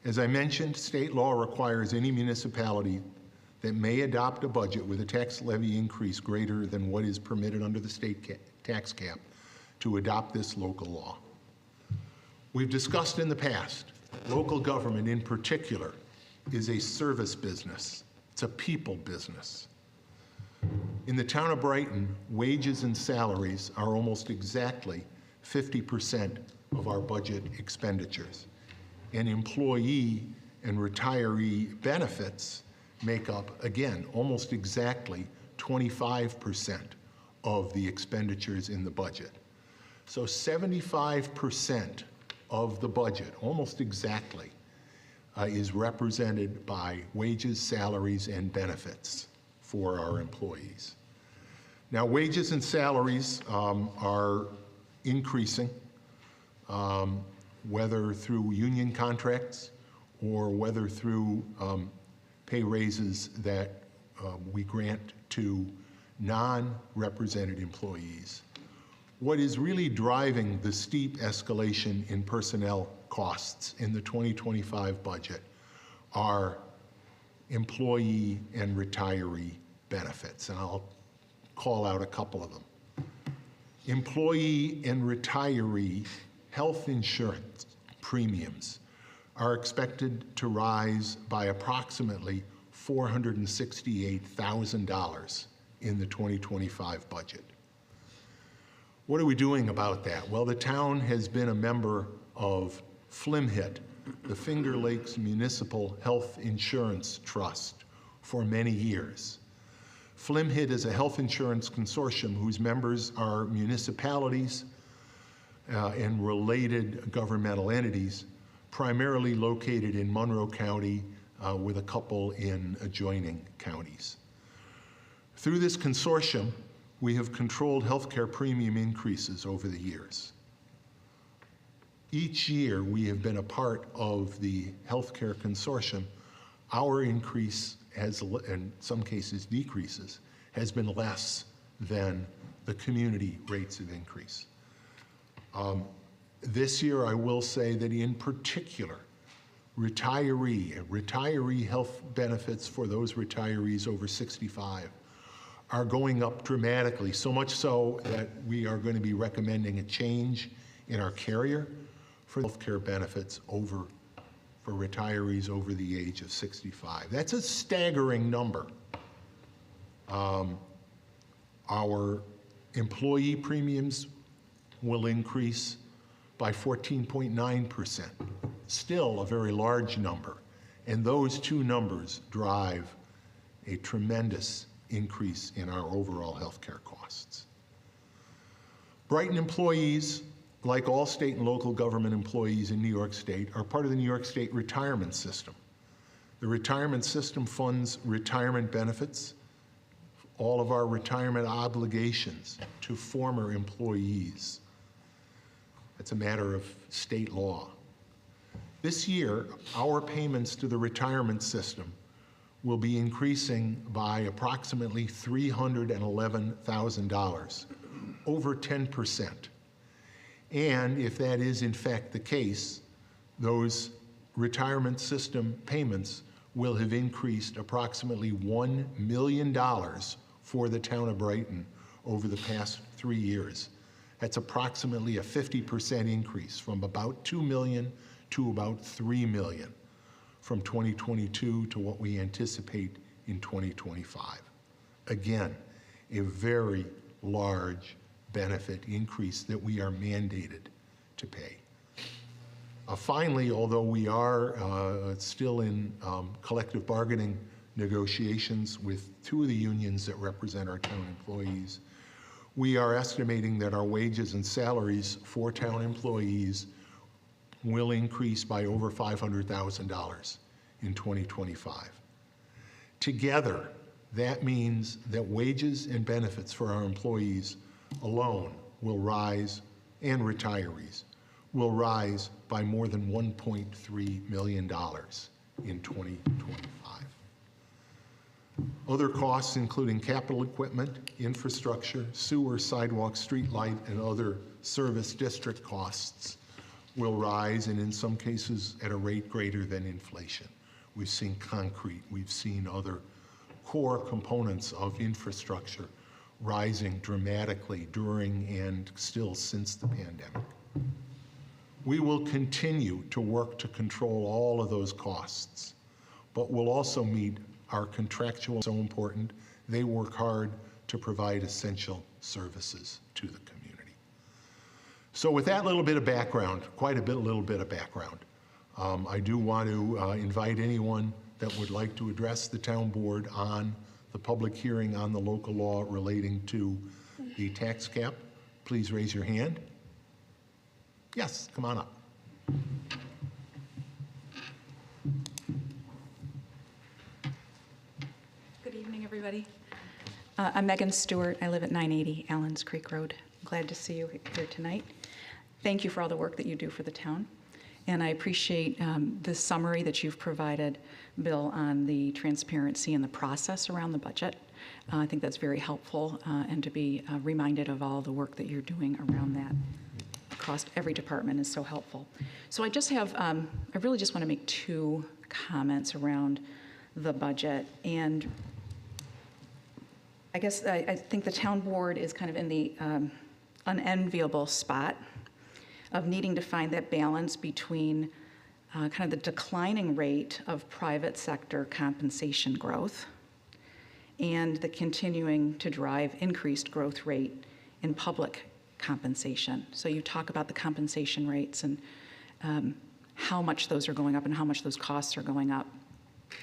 As I mentioned, state law requires any municipality that may adopt a budget with a tax levy increase greater than what is permitted under the state tax cap to adopt this local law. We've discussed in the past, local government in particular is a service business. It's a people business. In the town of Brighton, wages and salaries are almost exactly 50% of our budget expenditures. And employee and retiree benefits make up, again, almost exactly 25% of the expenditures in the budget. So 75% of the budget, almost exactly, is represented by wages, salaries, and benefits for our employees. Now, wages and salaries are increasing, whether through union contracts or whether through pay raises that we grant to non-represented employees. What is really driving the steep escalation in personnel costs in the 2025 budget are employee and retiree benefits, and I'll call out a couple of them. Employee and retiree health insurance premiums are expected to rise by approximately $468,000 in the 2025 budget. What are we doing about that? Well, the town has been a member of FLMHIT, the Finger Lakes Municipal Health Insurance Trust, for many years. FLMHIT is a health insurance consortium whose members are municipalities and related governmental entities, primarily located in Monroe County with a couple in adjoining counties. Through this consortium, we have controlled healthcare premium increases over the years. Each year we have been a part of the healthcare consortium. Our increase has, in some cases decreases, has been less than the community rates of increase. This year I will say that in particular, retiree health benefits for those retirees over 65 are going up dramatically, so much so that we are going to be recommending a change in our carrier for healthcare benefits for retirees over the age of 65. That's a staggering number. Our employee premiums will increase by 14.9%, still a very large number. And those two numbers drive a tremendous increase in our overall healthcare costs. Brighton employees, like all state and local government employees in New York State, are part of the New York State retirement system. The retirement system funds retirement benefits, all of our retirement obligations to former employees. It's a matter of state law. This year, our payments to the retirement system will be increasing by approximately $311,000, over 10%. And if that is in fact the case, those retirement system payments will have increased approximately $1 million for the town of Brighton over the past 3 years. That's approximately a 50% increase, from about $2 million to about $3 million from 2022 to what we anticipate in 2025. Again, a very large benefit increase that we are mandated to pay. Finally, although we are still in collective bargaining negotiations with two of the unions that represent our town employees, we are estimating that our wages and salaries for town employees will increase by over $500,000 in 2025. Together, that means that wages and benefits for our employees alone will rise, and retirees will rise by more than $1.3 million in 2025. Other costs, including capital equipment, infrastructure, sewer, sidewalk, street light, and other service district costs, will rise, and in some cases at a rate greater than inflation. We've seen concrete, we've seen other core components of infrastructure rising dramatically during and still since the pandemic. We will continue to work to control all of those costs, but we'll also meet our contractual, so important, They work hard to provide essential services to the community. So with that little bit of background, little bit of background, I do want to invite anyone that would like to address the town board on the public hearing on the local law relating to the tax cap. Please raise your hand. Yes, come on up. Good evening, everybody. I'm Megan Stewart. I live at 980 Allens Creek Road. Glad to see you here tonight. Thank you for all the work that you do for the town. And I appreciate the summary that you've provided, Bill, on the transparency and the process around the budget. I think that's very helpful, and to be reminded of all the work that you're doing around that across every department is so helpful. So I just have, I really just want to make two comments around the budget. And I guess I think the town board is kind of in the unenviable spot of needing to find that balance between kind of the declining rate of private sector compensation growth and the continuing to drive increased growth rate in public compensation. So you talk about the compensation rates and how much those are going up and how much those costs are going up.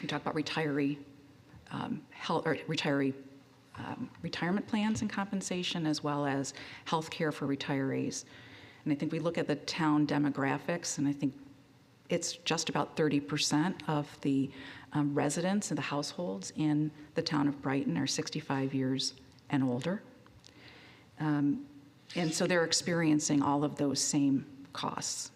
You talk about retiree health or retirement plans and compensation, as well as health care for retirees. And I think we look at the town demographics, and I think it's just about 30% of the residents and the households in the town of Brighton are 65 years and older. And so they're experiencing all of those same costs.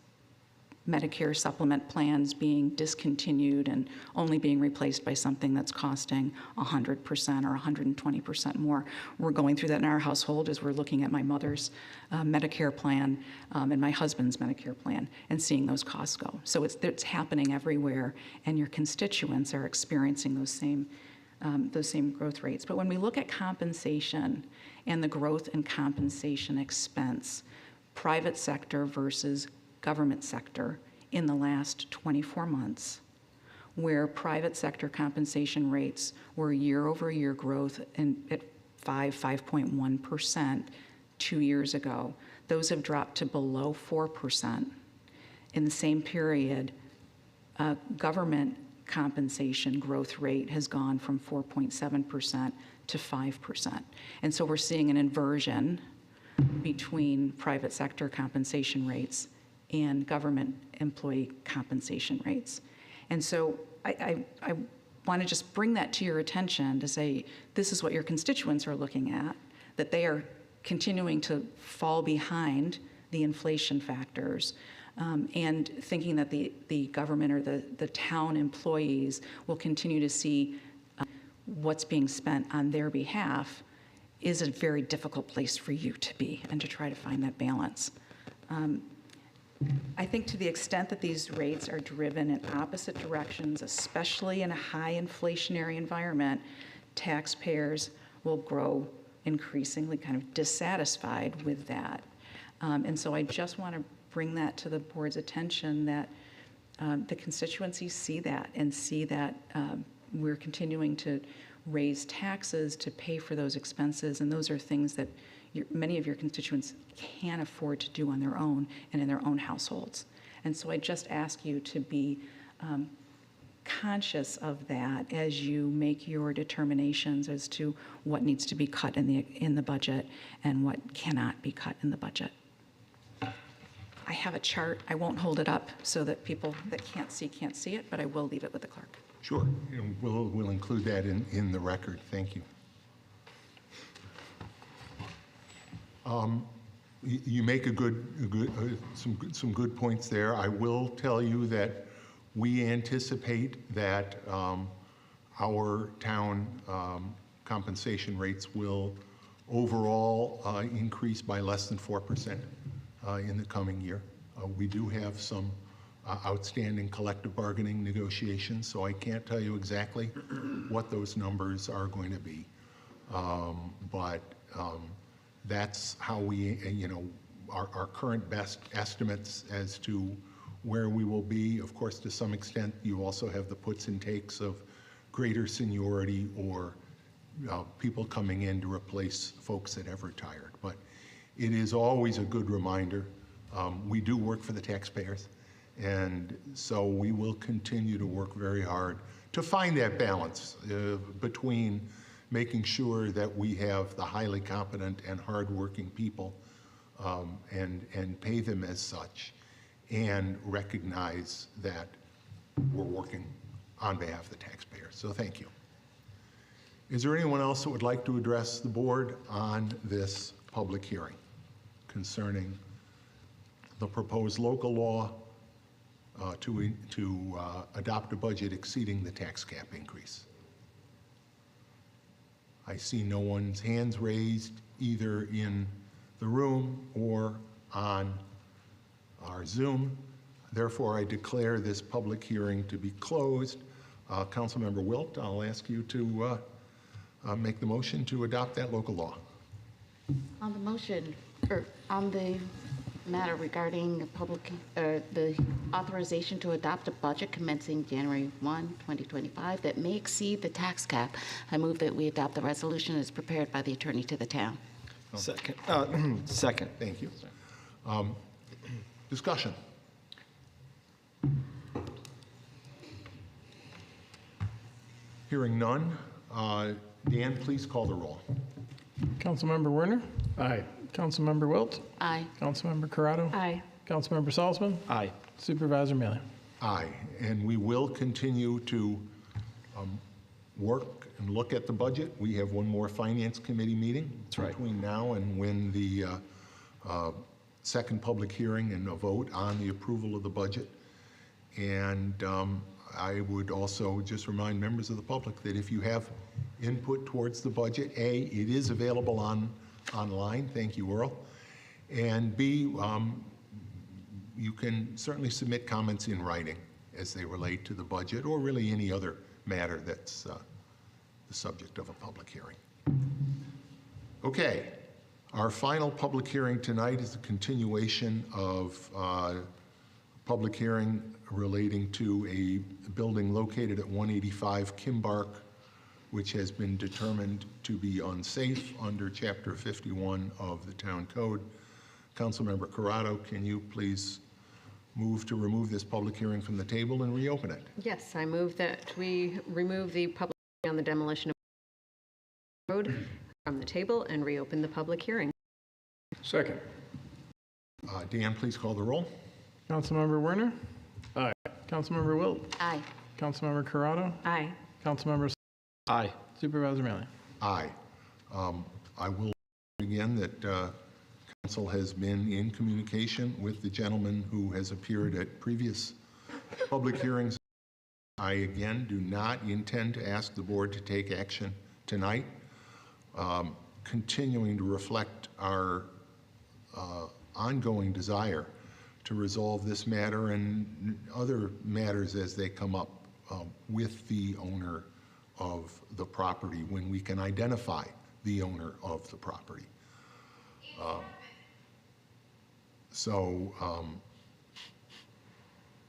Medicare supplement plans being discontinued and only being replaced by something that's costing 100% or 120% more. We're going through that in our household as we're looking at my mother's Medicare plan and my husband's Medicare plan and seeing those costs go. So it's happening everywhere, and your constituents are experiencing those same growth rates. But when we look at compensation and the growth in compensation expense, private sector versus government sector in the last 24 months, where private sector compensation rates were year-over-year growth at 5.1% 2 years ago. Those have dropped to below 4%. In the same period, government compensation growth rate has gone from 4.7% to 5%. And so we're seeing an inversion between private sector compensation rates and government employee compensation rates. And so I want to just bring that to your attention to say, this is what your constituents are looking at, that they are continuing to fall behind the inflation factors, and thinking that the government or the town employees will continue to see what's being spent on their behalf is a very difficult place for you to be and to try to find that balance. I think to the extent that these rates are driven in opposite directions, especially in a high inflationary environment, taxpayers will grow increasingly kind of dissatisfied with that. And so I just want to bring that to the board's attention, that the constituencies see that and see that we're continuing to raise taxes to pay for those expenses, and those are things that many of your constituents can't afford to do on their own and in their own households. And so I just ask you to be conscious of that as you make your determinations as to what needs to be cut in the budget and what cannot be cut in the budget. I have a chart. I won't hold it up so that people that can't see it, but I will leave it with the clerk. Sure, and we'll include that in the record. Thank you. You make some good points there. I will tell you that we anticipate that our town compensation rates will overall increase by less than 4% in the coming year. We do have some outstanding collective bargaining negotiations, so I can't tell you exactly what those numbers are going to be. But that's how we, our current best estimates as to where we will be. Of course, to some extent, you also have the puts and takes of greater seniority or people coming in to replace folks that have retired. But it is always a good reminder. We do work for the taxpayers, and so we will continue to work very hard to find that balance between making sure that we have the highly competent and hardworking people and pay them as such, and recognize that we're working on behalf of the taxpayers. So thank you. Is there anyone else that would like to address the board on this public hearing concerning the proposed local law to adopt a budget exceeding the tax cap increase? I see no one's hands raised either in the room or on our Zoom. Therefore, I declare this public hearing to be closed. Councilmember Wilt, I'll ask you to make the motion to adopt that local law. On the motion, or on the matter regarding the authorization to adopt a budget commencing January 1, 2025 that may exceed the tax cap, I move that we adopt the resolution as prepared by the attorney to the town. Second. Second. Thank you. Discussion. Hearing none. Dan, please call the roll. Councilmember Werner? Aye. Councilmember Wilt? Aye. Councilmember Corrado? Aye. Councilmember Salzman? Aye. Supervisor Mealy? Aye, and we will continue to work and look at the budget. We have one more Finance Committee meeting between now and when the second public hearing and a vote on the approval of the budget. And I would also just remind members of the public that if you have input towards the budget, A, it is available online. Thank you, Earl. And B, you can certainly submit comments in writing as they relate to the budget or really any other matter that's the subject of a public hearing. Okay, our final public hearing tonight is the continuation of public hearing relating to a building located at 185 Kimbark, which has been determined to be unsafe under Chapter 51 of the Town Code. Councilmember Corrado, can you please move to remove this public hearing from the table and reopen it? Yes, I move that we remove the public hearing on the demolition of the road from the table and reopen the public hearing. Second. Dan, please call the roll. Councilmember Werner? Aye. Councilmember Wilt? Aye. Councilmember Corrado? Aye. Councilmember Aye. Supervisor Mealy? Aye. I will again that council has been in communication with the gentleman who has appeared at previous public hearings. I again do not intend to ask the board to take action tonight, continuing to reflect our ongoing desire to resolve this matter and other matters as they come up with the owner of the property when we can identify the owner of the property.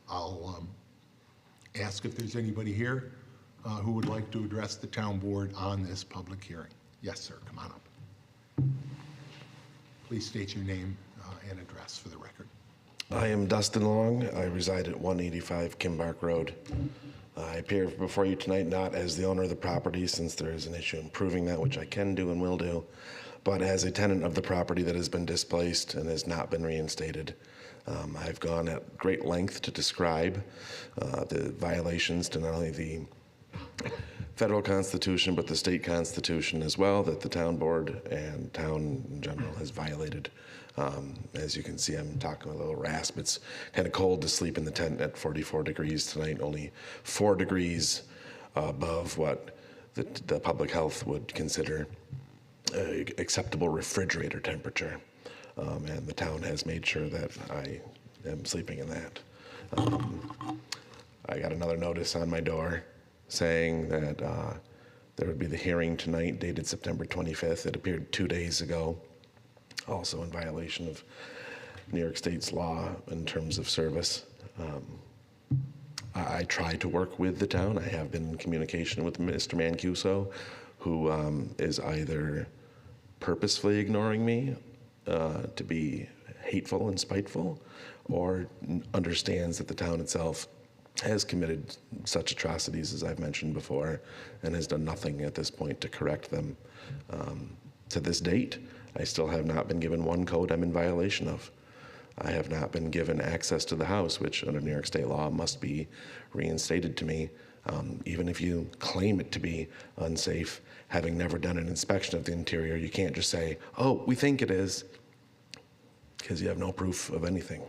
I'll ask if there's anybody here who would like to address the town board on this public hearing. Yes, sir, come on up. Please state your name and address for the record. I am Dustin Long. I reside at 185 Kimbark Road. I appear before you tonight not as the owner of the property, since there is an issue in proving that, which I can do and will do, but as a tenant of the property that has been displaced and has not been reinstated. I've gone at great length to describe the violations to not only the federal constitution, but the state constitution as well, that the town board and town in general has violated. As you can see, I'm talking a little rasp. It's kind of cold to sleep in the tent at 44 degrees tonight, only 4 degrees above what the public health would consider acceptable refrigerator temperature. And the town has made sure that I am sleeping in that. I got another notice on my door saying that there would be the hearing tonight, dated September 25th. It appeared 2 days ago, also in violation of New York State's law in terms of service. I try to work with the town. I have been in communication with Mr. Mancuso, who is either purposefully ignoring me to be hateful and spiteful, or understands that the town itself has committed such atrocities as I've mentioned before and has done nothing at this point to correct them. To this date, I still have not been given one code I'm in violation of. I have not been given access to the house, which under New York state law must be reinstated to me. Even if you claim it to be unsafe, having never done an inspection of the interior, you can't just say, oh, we think it is, because you have no proof of anything.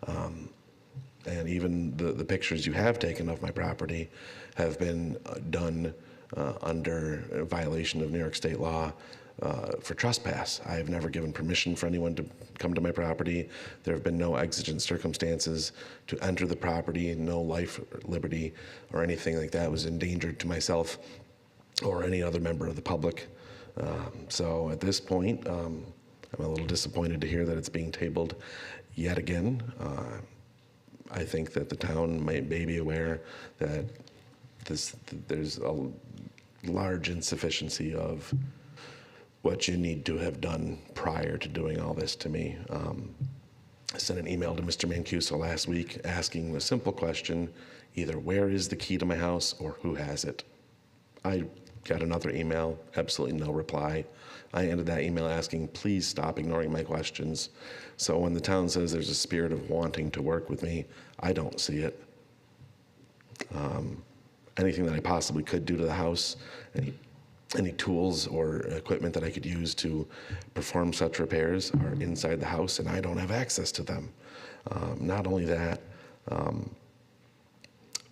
And even the pictures you have taken of my property have been done under a violation of New York state law for trespass. I have never given permission for anyone to come to my property. There have been no exigent circumstances to enter the property, no life, liberty, or anything like that was endangered to myself or any other member of the public. So at this point, I'm a little disappointed to hear that it's being tabled yet again. I think that the town may be aware that there's a large insufficiency of what you need to have done prior to doing all this to me. I sent an email to Mr. Mancuso last week asking a simple question, either where is the key to my house or who has it? I got another email, absolutely no reply. I ended that email asking, please stop ignoring my questions. So when the town says there's a spirit of wanting to work with me, I don't see it. Anything that I possibly could do to the house, any tools or equipment that I could use to perform such repairs are inside the house, and I don't have access to them. Not only that,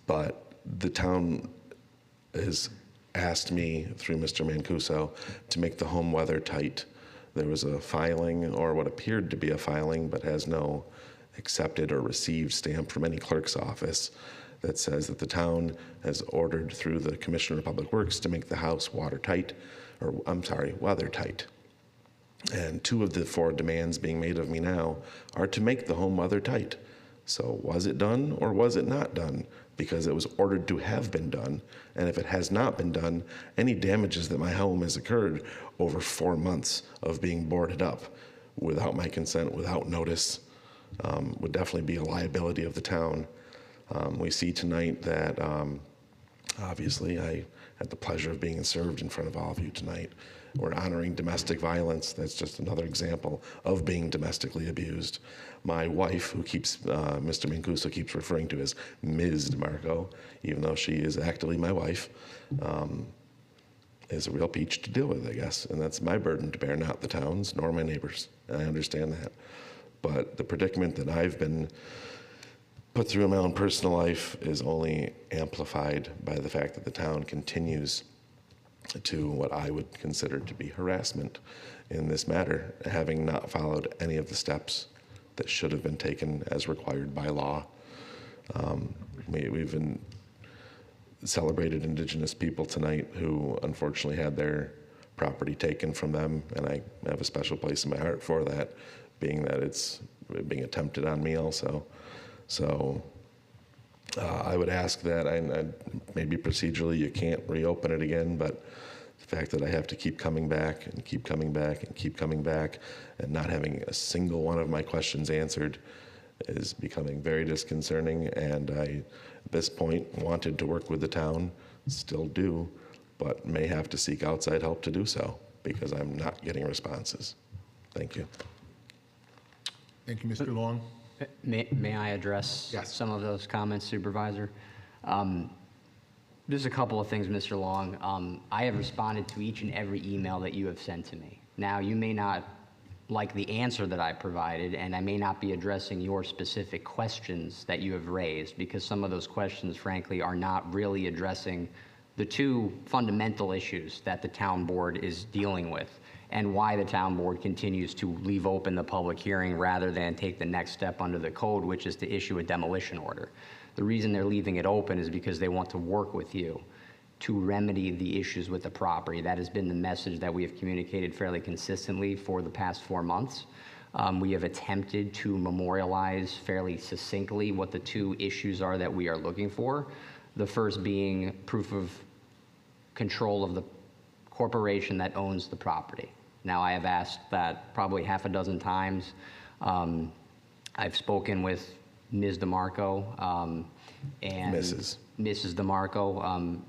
but the town has asked me through Mr. Mancuso to make the home weather tight. There was a filing, or what appeared to be a filing, but has no accepted or received stamp from any clerk's office, that says that the town has ordered through the Commissioner of Public Works to make the house weathertight. And 2 of the 4 demands being made of me now are to make the home weathertight. So was it done or was it not done? Because it was ordered to have been done. And if it has not been done, any damages that my home has occurred over 4 months of being boarded up without my consent, without notice, would definitely be a liability of the town. We see tonight that, obviously, I had the pleasure of being served in front of all of you tonight. We're honoring domestic violence. That's just another example of being domestically abused. My wife, who Mr. Mancuso keeps referring to as Ms. DeMarco, even though she is actively my wife, is a real peach to deal with, I guess. And that's my burden to bear, not the town's nor my neighbors. And I understand that. But the predicament that I've been put through in my own personal life is only amplified by the fact that the town continues to what I would consider to be harassment in this matter, having not followed any of the steps that should have been taken as required by law. We've celebrated Indigenous people tonight who unfortunately had their property taken from them, and I have a special place in my heart for that, being that it's being attempted on me also. So I would ask that, maybe procedurally you can't reopen it again, but the fact that I have to keep coming back and keep coming back and keep coming back and not having a single one of my questions answered is becoming very disconcerting. And I, at this point, wanted to work with the town, still do, but may have to seek outside help to do so because I'm not getting responses. Thank you. Thank you, Mr. Long. May I address some of those comments, Supervisor? Just a couple of things, Mr. Long. I have responded to each and every email that you have sent to me. Now, you may not like the answer that I provided, and I may not be addressing your specific questions that you have raised, because some of those questions, frankly, are not really addressing the 2 fundamental issues that the town board is dealing with, and why the town board continues to leave open the public hearing rather than take the next step under the code, which is to issue a demolition order. The reason they're leaving it open is because they want to work with you to remedy the issues with the property. That has been the message that we have communicated fairly consistently for the past 4 months. We have attempted to memorialize fairly succinctly what the 2 issues are that we are looking for. The first being proof of control of the corporation that owns the property. Now, I have asked that probably half a dozen times. I've spoken with Ms. DeMarco and Mrs. DeMarco,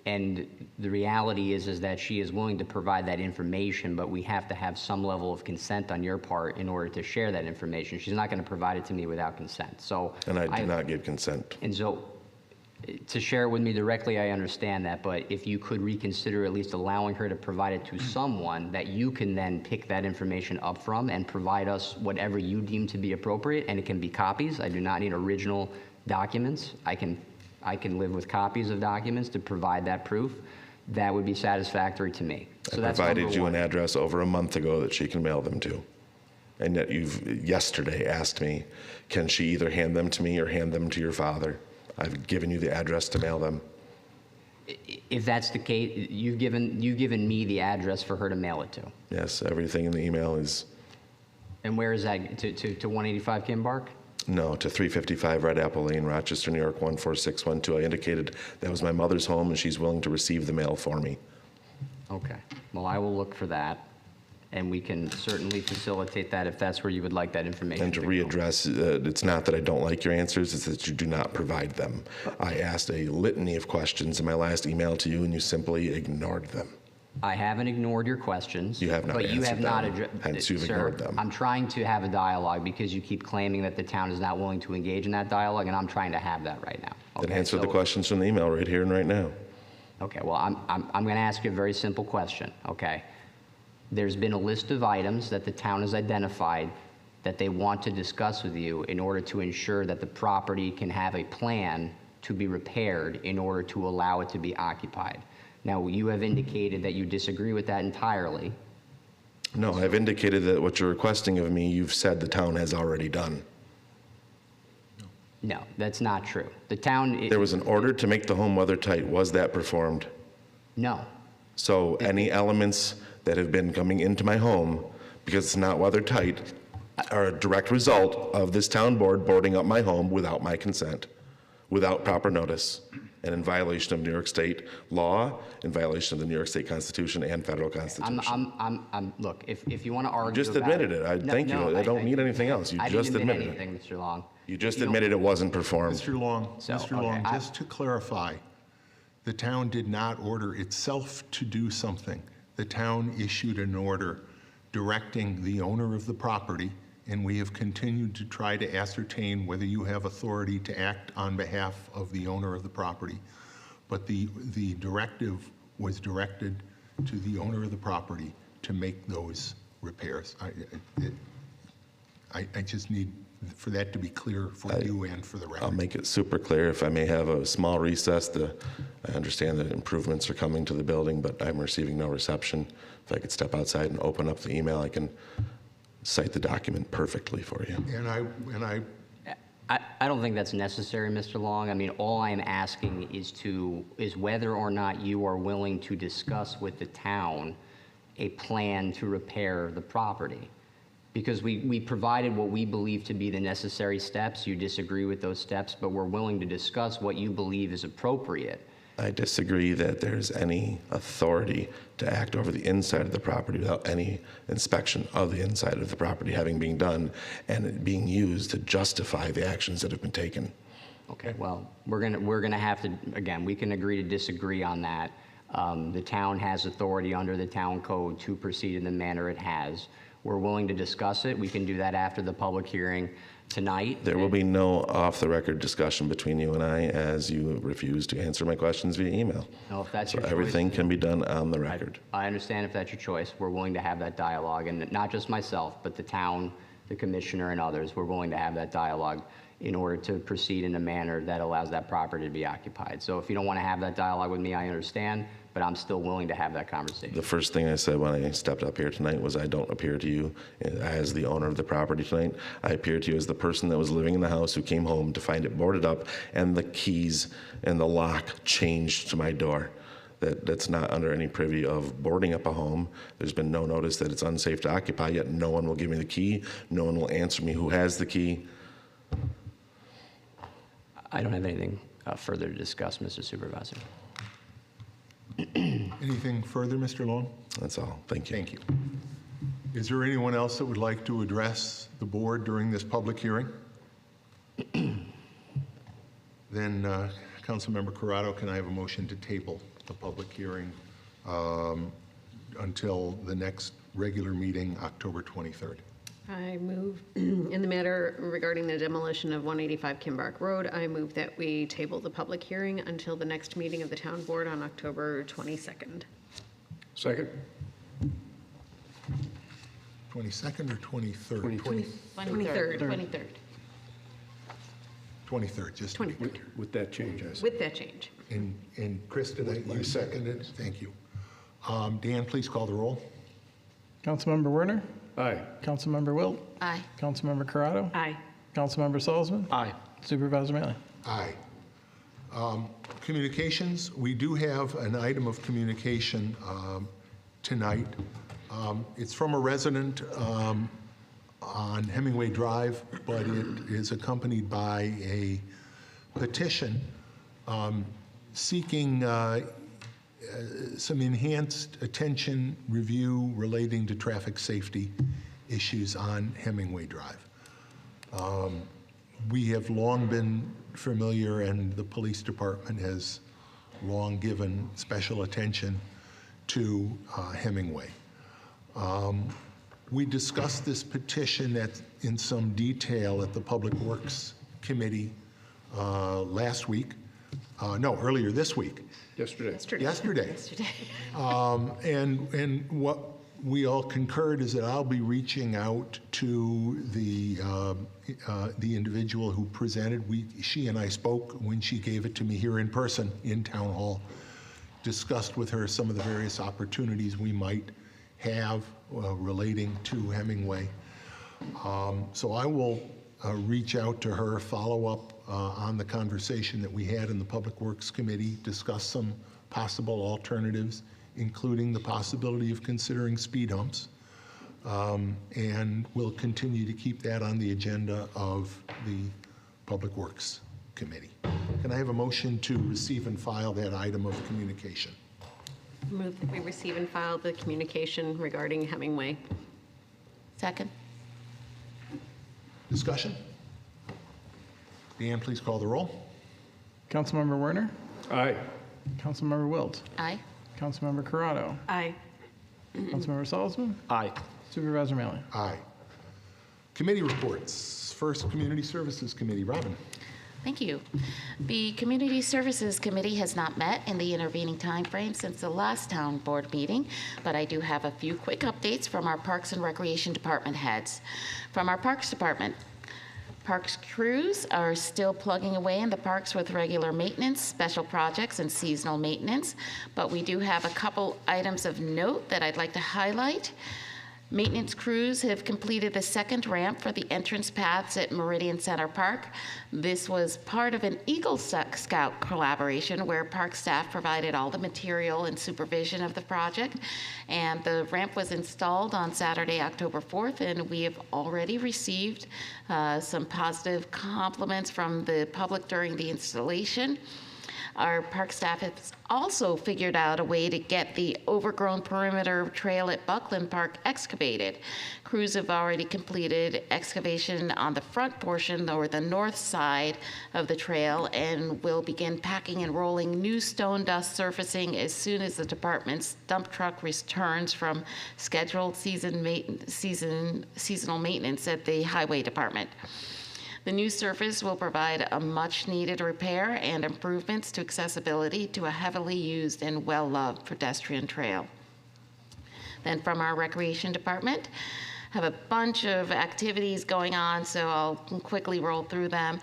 and the reality is that she is willing to provide that information, but we have to have some level of consent on your part in order to share that information. She's not going to provide it to me without consent. So, And I do not give consent. and so, to share it with me directly, I understand that, but if you could reconsider at least allowing her to provide it to someone that you can then pick that information up from and provide us whatever you deem to be appropriate, and it can be copies. I do not need original documents. I can live with copies of documents to provide that proof. That would be satisfactory to me. So I that's provided number you one. an address over a month ago that she can mail them to. And yet you've yesterday asked me, can she either hand them to me or hand them to your father? I've given you the address to mail them. If that's the case, you've given me the address for her to mail it to. Yes, everything in the email is, And where is that? To 185 Kimbark? no, to 355 Red Apple Lane, Rochester, New York, 14612. I indicated that was my mother's home and she's willing to receive the mail for me. Okay. Well, I will look for that, and we can certainly facilitate that if that's where you would like that information. And to go. readdress, it's not that I don't like your answers, it's that you do not provide them. I asked a litany of questions in my last email to you and you simply ignored them. I haven't ignored your questions. You have not But you have answered not them, addressed. hence you've ignored them. I'm trying to have a dialogue because you keep claiming that the town is not willing to engage in that dialogue, and I'm trying to have that right now. Then Okay, answer the so- questions from the email right here and right now. Okay, well, I'm going to ask you a very simple question, okay? There's been a list of items that the town has identified that they want to discuss with you in order to ensure that the property can have a plan to be repaired in order to allow it to be occupied. Now, you have indicated that you disagree with that entirely. No, I've indicated that what you're requesting of me, you've said the town has already done. No, that's not true. The town... There was an order to make the home weather tight. Was that performed? No. So any elements that have been coming into my home, because it's not weather tight, are a direct result of this town board boarding up my home without my consent, without proper notice, and in violation of New York State law, in violation of the New York State Constitution and federal Constitution. Look, if you want to argue You just about admitted it. Thank you. I don't need anything else. You just I admitted didn't admit it. anything, Mr. Long. You just You don't- admitted it wasn't performed. Mr. Long, So, Mr. okay, Long, just to clarify, the town did not order itself to do something. The town issued an order directing the owner of the property, and we have continued to try to ascertain whether you have authority to act on behalf of the owner of the property. But the directive was directed to the owner of the property to make those repairs. I just need for that to be clear for you and for the record. I'll make it super clear. If I may have a small recess, I understand that improvements are coming to the building, but I'm receiving no reception. If I could step outside and open up the email, I can cite the document perfectly for you. And I don't think that's necessary, Mr. Long. I mean, all I'm asking is whether or not you are willing to discuss with the town a plan to repair the property. Because we provided what we believe to be the necessary steps. You disagree with those steps, but we're willing to discuss what you believe is appropriate. I disagree that there's any authority to act over the inside of the property without any inspection of the inside of the property having been done and it being used to justify the actions that have been taken. Okay, well, we're gonna have to, again, we can agree to disagree on that. The town has authority under the town code to proceed in the manner it has. We're willing to discuss it. We can do that after the public hearing tonight. There will be no off-the-record discussion between you and I as you refuse to answer my questions via email. No, if that's So your choice. everything can be done on the record. I understand if that's your choice. We're willing to have that dialogue, and not just myself, but the town, the commissioner, and others. We're willing to have that dialogue in order to proceed in a manner that allows that property to be occupied. So if you don't want to have that dialogue with me, I understand, but I'm still willing to have that conversation. The first thing I said when I stepped up here tonight was I don't appear to you as the owner of the property tonight. I appear to you as the person that was living in the house who came home to find it boarded up and the keys and the lock changed to my door. That's not under any privy of boarding up a home. There's been no notice that it's unsafe to occupy, yet no one will give me the key. No one will answer me who has the key. I don't have anything further to discuss, Mr. Supervisor. Anything further, Mr. Long? That's all. Thank you. Thank you. Is there anyone else that would like to address the board during this public hearing? Then, Councilmember Corrado, can I have a motion to table the public hearing until the next regular meeting, October 23rd? I move, in the matter regarding the demolition of 185 Kimbark Road, I move that we table the public hearing until the next meeting of the town board on October 22nd. Second. 22nd or 23rd? 23rd. 23rd, just to be clear. With that change, I said. With that change. And Chris, did you seconded? Thank you. Dan, please call the roll. Councilmember Werner, Aye. Councilmember Wilt, Aye. Councilmember Corrado, Aye. Councilmember Salzman, Aye. Supervisor Mealy. Aye. Communications, we do have an item of communication tonight. It's from a resident on Hemingway Drive, but it is accompanied by a petition seeking some enhanced attention review relating to traffic safety issues on Hemingway Drive. We have long been familiar, and the police department has long given special attention to Hemingway. We discussed this petition in some detail at the Public Works Committee earlier this week. Yesterday. And what we all concurred is that I'll be reaching out to the individual who presented. She and I spoke when she gave it to me here in person in Town Hall, discussed with her some of the various opportunities we might have relating to Hemingway. So I will reach out to her, follow up on the conversation that we had in the Public Works Committee, discuss some possible alternatives, including the possibility of considering speed humps. And we'll continue to keep that on the agenda of the Public Works Committee. Can I have a motion to receive and file that item of communication? Move that we receive and file the communication regarding Hemingway. Second. Discussion? Deanne, please call the roll. Councilmember Werner, Aye. Councilmember Wilt, Aye. Councilmember Corrado, Aye. Councilmember Salzman, Aye. Supervisor Mealy. Aye. Committee reports. First, Community Services Committee. Robin. Thank you. The Community Services Committee has not met in the intervening time frame since the last town board meeting, but I do have a few quick updates from our Parks and Recreation Department heads. From our Parks Department, Parks crews are still plugging away in the parks with regular maintenance, special projects, and seasonal maintenance, but we do have a couple items of note that I'd like to highlight. Maintenance crews have completed the second ramp for the entrance paths at Meridian Center Park. This was part of an Eagle Scout collaboration where park staff provided all the material and supervision of the project. And the ramp was installed on Saturday, October 4th, and we have already received some positive compliments from the public during the installation. Our park staff has also figured out a way to get the overgrown perimeter trail at Buckland Park excavated. Crews have already completed excavation on the front portion or the north side of the trail and will begin packing and rolling new stone dust surfacing as soon as the department's dump truck returns from scheduled seasonal maintenance at the highway department. The new surface will provide a much-needed repair and improvements to accessibility to a heavily used and well-loved pedestrian trail. Then from our Recreation Department, have a bunch of activities going on, so I'll quickly roll through them.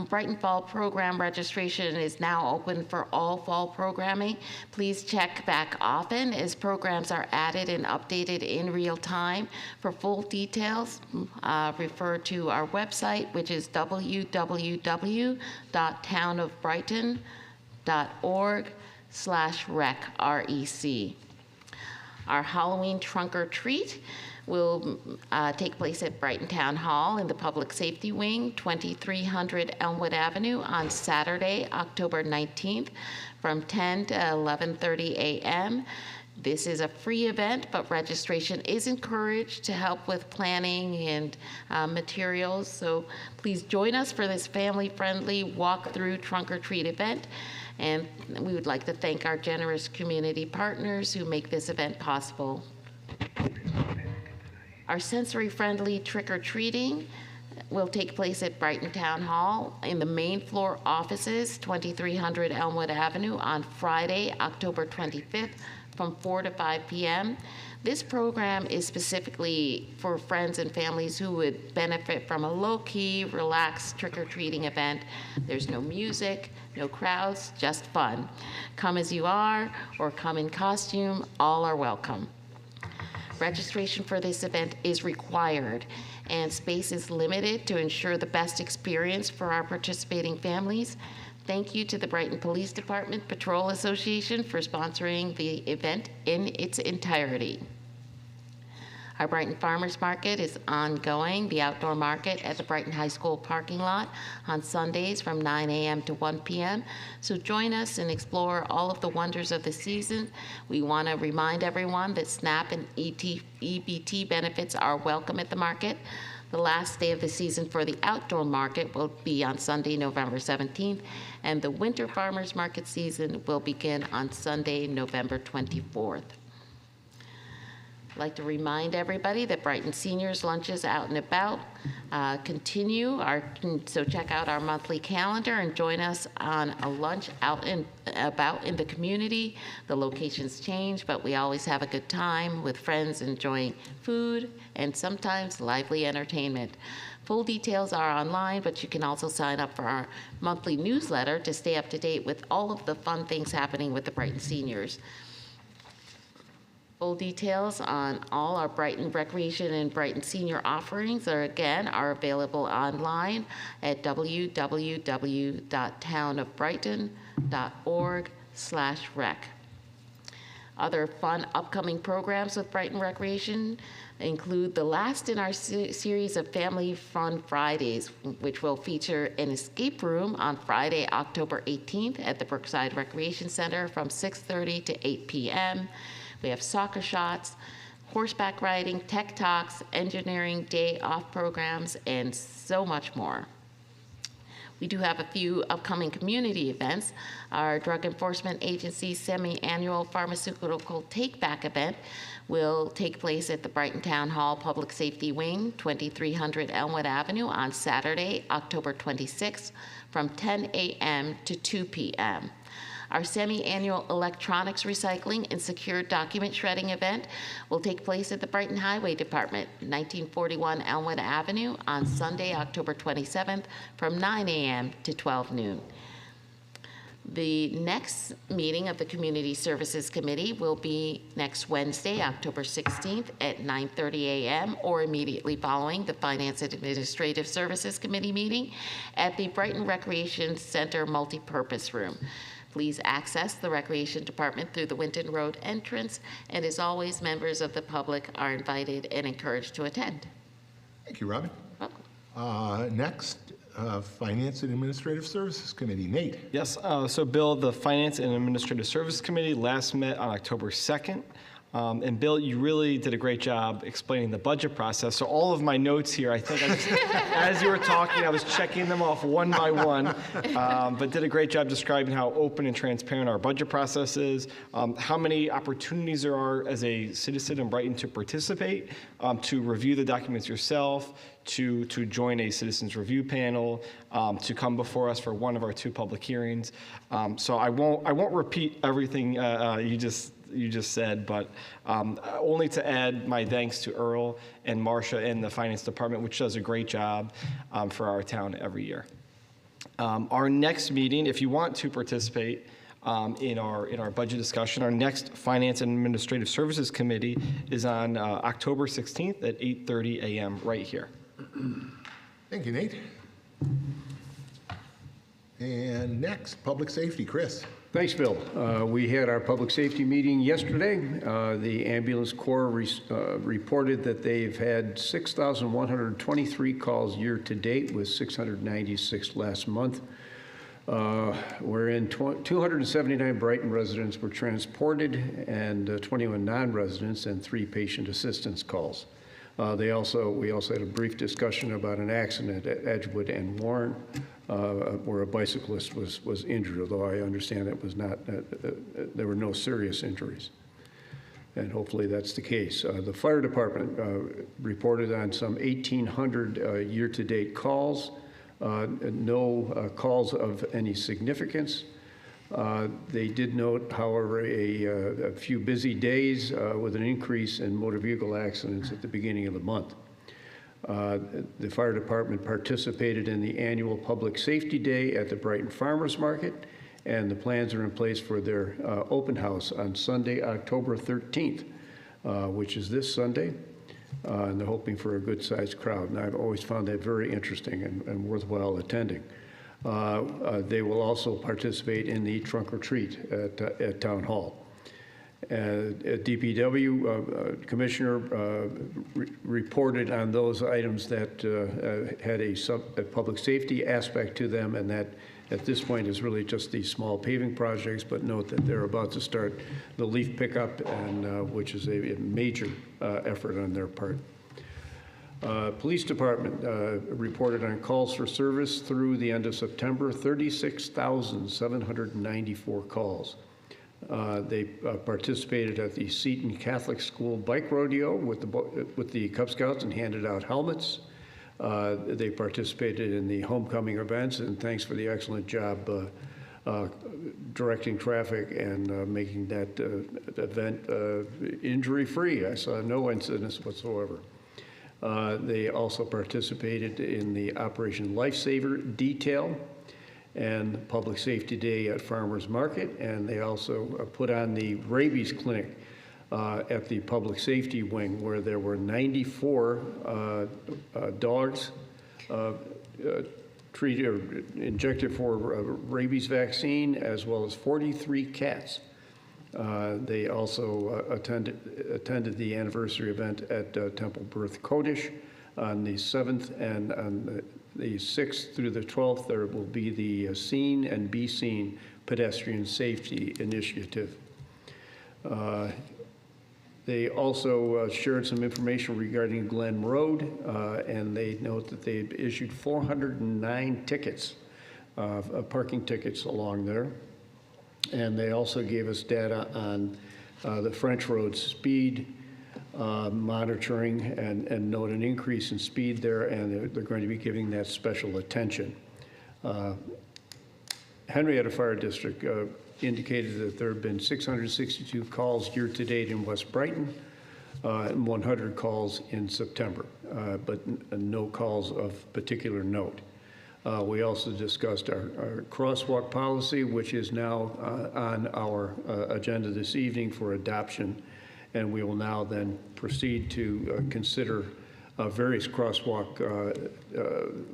Brighton Fall program registration is now open for all fall programming. Please check back often as programs are added and updated in real time. For full details, refer to our website, which is www.townofbrighton.org/rec. Our Halloween trunk or treat will take place at Brighton Town Hall in the Public Safety Wing, 2300 Elmwood Avenue, on Saturday, October 19th, from 10 to 11:30 a.m. This is a free event, but registration is encouraged to help with planning and materials. So please join us for this family-friendly walk-through trunk-or-treat event. And we would like to thank our generous community partners who make this event possible. Our sensory-friendly trick-or-treating will take place at Brighton Town Hall in the main floor offices, 2300 Elmwood Avenue, on Friday, October 25th, from 4 to 5 p.m. This program is specifically for friends and families who would benefit from a low-key, relaxed trick-or-treating event. There's no music, no crowds, just fun. Come as you are or come in costume, all are welcome. Registration for this event is required, and space is limited to ensure the best experience for our participating families. Thank you to the Brighton Police Department Patrol Association for sponsoring the event in its entirety. Our Brighton Farmers Market is ongoing, the outdoor market at the Brighton High School parking lot on Sundays from 9 a.m. to 1 p.m. So join us and explore all of the wonders of the season. We want to remind everyone that SNAP and EBT benefits are welcome at the market. The last day of the season for the outdoor market will be on Sunday, November 17th, and the winter farmers market season will begin on Sunday, November 24th. I'd like to remind everybody that Brighton Seniors Lunches Out and About continue. So check out our monthly calendar and join us on a lunch out and about in the community. The locations change, but we always have a good time with friends enjoying food and sometimes lively entertainment. Full details are online, but you can also sign up for our monthly newsletter to stay up to date with all of the fun things happening with the Brighton Seniors. Full details on all our Brighton Recreation and Brighton Senior offerings are available online at www.townofbrighton.org/rec. Other fun upcoming programs with Brighton Recreation include the last in our series of Family Fun Fridays, which will feature an escape room on Friday, October 18th at the Brookside Recreation Center from 6:30 to 8 p.m. We have soccer shots, horseback riding, tech talks, engineering day off programs, and so much more. We do have a few upcoming community events. Our Drug Enforcement Agency's semi-annual pharmaceutical take-back event will take place at the Brighton Town Hall Public Safety Wing, 2300 Elmwood Avenue on Saturday, October 26th from 10 a.m. to 2 p.m. Our semi-annual electronics recycling and secure document shredding event will take place at the Brighton Highway Department, 1941 Elmwood Avenue on Sunday, October 27th from 9 a.m. to 12 noon. The next meeting of the Community Services Committee will be next Wednesday, October 16th at 9:30 a.m. or immediately following the Finance and Administrative Services Committee meeting at the Brighton Recreation Center Multipurpose Room. Please access the Recreation Department through the Winton Road entrance, and as always, members of the public are invited and encouraged to attend. Thank you, Robin. Welcome. Next, Finance and Administrative Services Committee. Nate. Yes, so Bill, the Finance and Administrative Services Committee last met on October 2nd. And Bill, you really did a great job explaining the budget process. So all of my notes here, I think, as you were talking, I was checking them off one by one, but did a great job describing how open and transparent our budget process is, how many opportunities there are as a citizen in Brighton to participate, to review the documents yourself, to join a citizens review panel, to come before us for one of our 2 public hearings. So I won't repeat everything you just said, but only to add my thanks to Earl and Marcia and the Finance Department, which does a great job for our town every year. Our next meeting, if you want to participate in our budget discussion, our next Finance and Administrative Services Committee is on October 16th at 8:30 a.m. right here. Thank you, Nate. And next, Public Safety. Chris. Thanks, Bill. We had our public safety meeting yesterday. The ambulance corps reported that they've had 6,123 calls year to date, with 696 last month. Wherein 279 Brighton residents were transported, and 21 non-residents, and 3 patient assistance calls. We also had a brief discussion about an accident at Edgewood and Warren, where a bicyclist was injured, although I understand it was not, there were no serious injuries. And hopefully that's the case. The fire department reported on some 1,800 year-to-date calls, no calls of any significance. They did note, however, a few busy days with an increase in motor vehicle accidents at the beginning of the month. The fire department participated in the annual Public Safety Day at the Brighton Farmers Market, and the plans are in place for their open house on Sunday, October 13th, which is this Sunday, and they're hoping for a good-sized crowd, and I've always found that very interesting and worthwhile attending. They will also participate in the trunk or treat at Town Hall. DPW Commissioner reported on those items that had a public safety aspect to them, and that at this point is really just these small paving projects, but note that they're about to start the leaf pickup, and which is a major effort on their part. Police Department reported on calls for service through the end of September, 36,794 calls. They participated at the Seton Catholic School Bike Rodeo with the Cub Scouts and handed out helmets. They participated in the homecoming events, and thanks for the excellent job directing traffic and making that event injury-free. I saw no incidents whatsoever. They also participated in the Operation Lifesaver Detail and Public Safety Day at Farmers Market, and they also put on the rabies clinic at the Public Safety Wing, where there were 94 dogs treated or injected for rabies vaccine, as well as 43 cats. They also attended the anniversary event at Temple Birth Kodesh on the 7th, and on the 6th through the 12th, there will be the Seen and Be Seen Pedestrian Safety Initiative. They also shared some information regarding Glen Road, and they note that they've issued 409 tickets, parking tickets along there. And they also gave us data on the French Road speed monitoring, and note an increase in speed there, and they're going to be giving that special attention. Henrietta Fire District indicated that there have been 662 calls year to date in West Brighton, and 100 calls in September, but no calls of particular note. We also discussed our crosswalk policy, which is now on our agenda this evening for adoption, and we will now then proceed to consider various crosswalk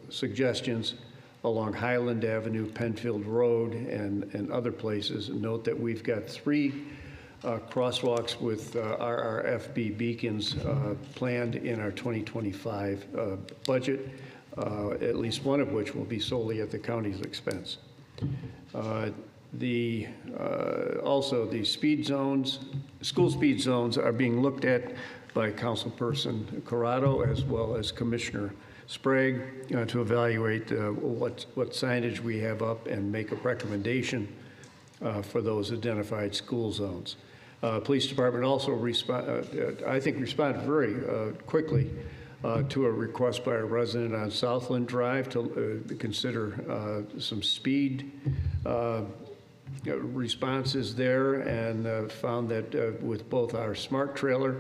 suggestions along Highland Avenue, Penfield Road, and other places. And note that we've got 3 crosswalks with RRFB beacons planned in our 2025 budget, at least one of which will be solely at the county's expense. Also, the speed zones, school speed zones, are being looked at by Councilperson Corrado as well as Commissioner Sprague to evaluate what signage we have up and make a recommendation for those identified school zones. Police Department also I think responded very quickly to a request by a resident on Southland Drive to consider some speed responses there, and found that with both our smart trailer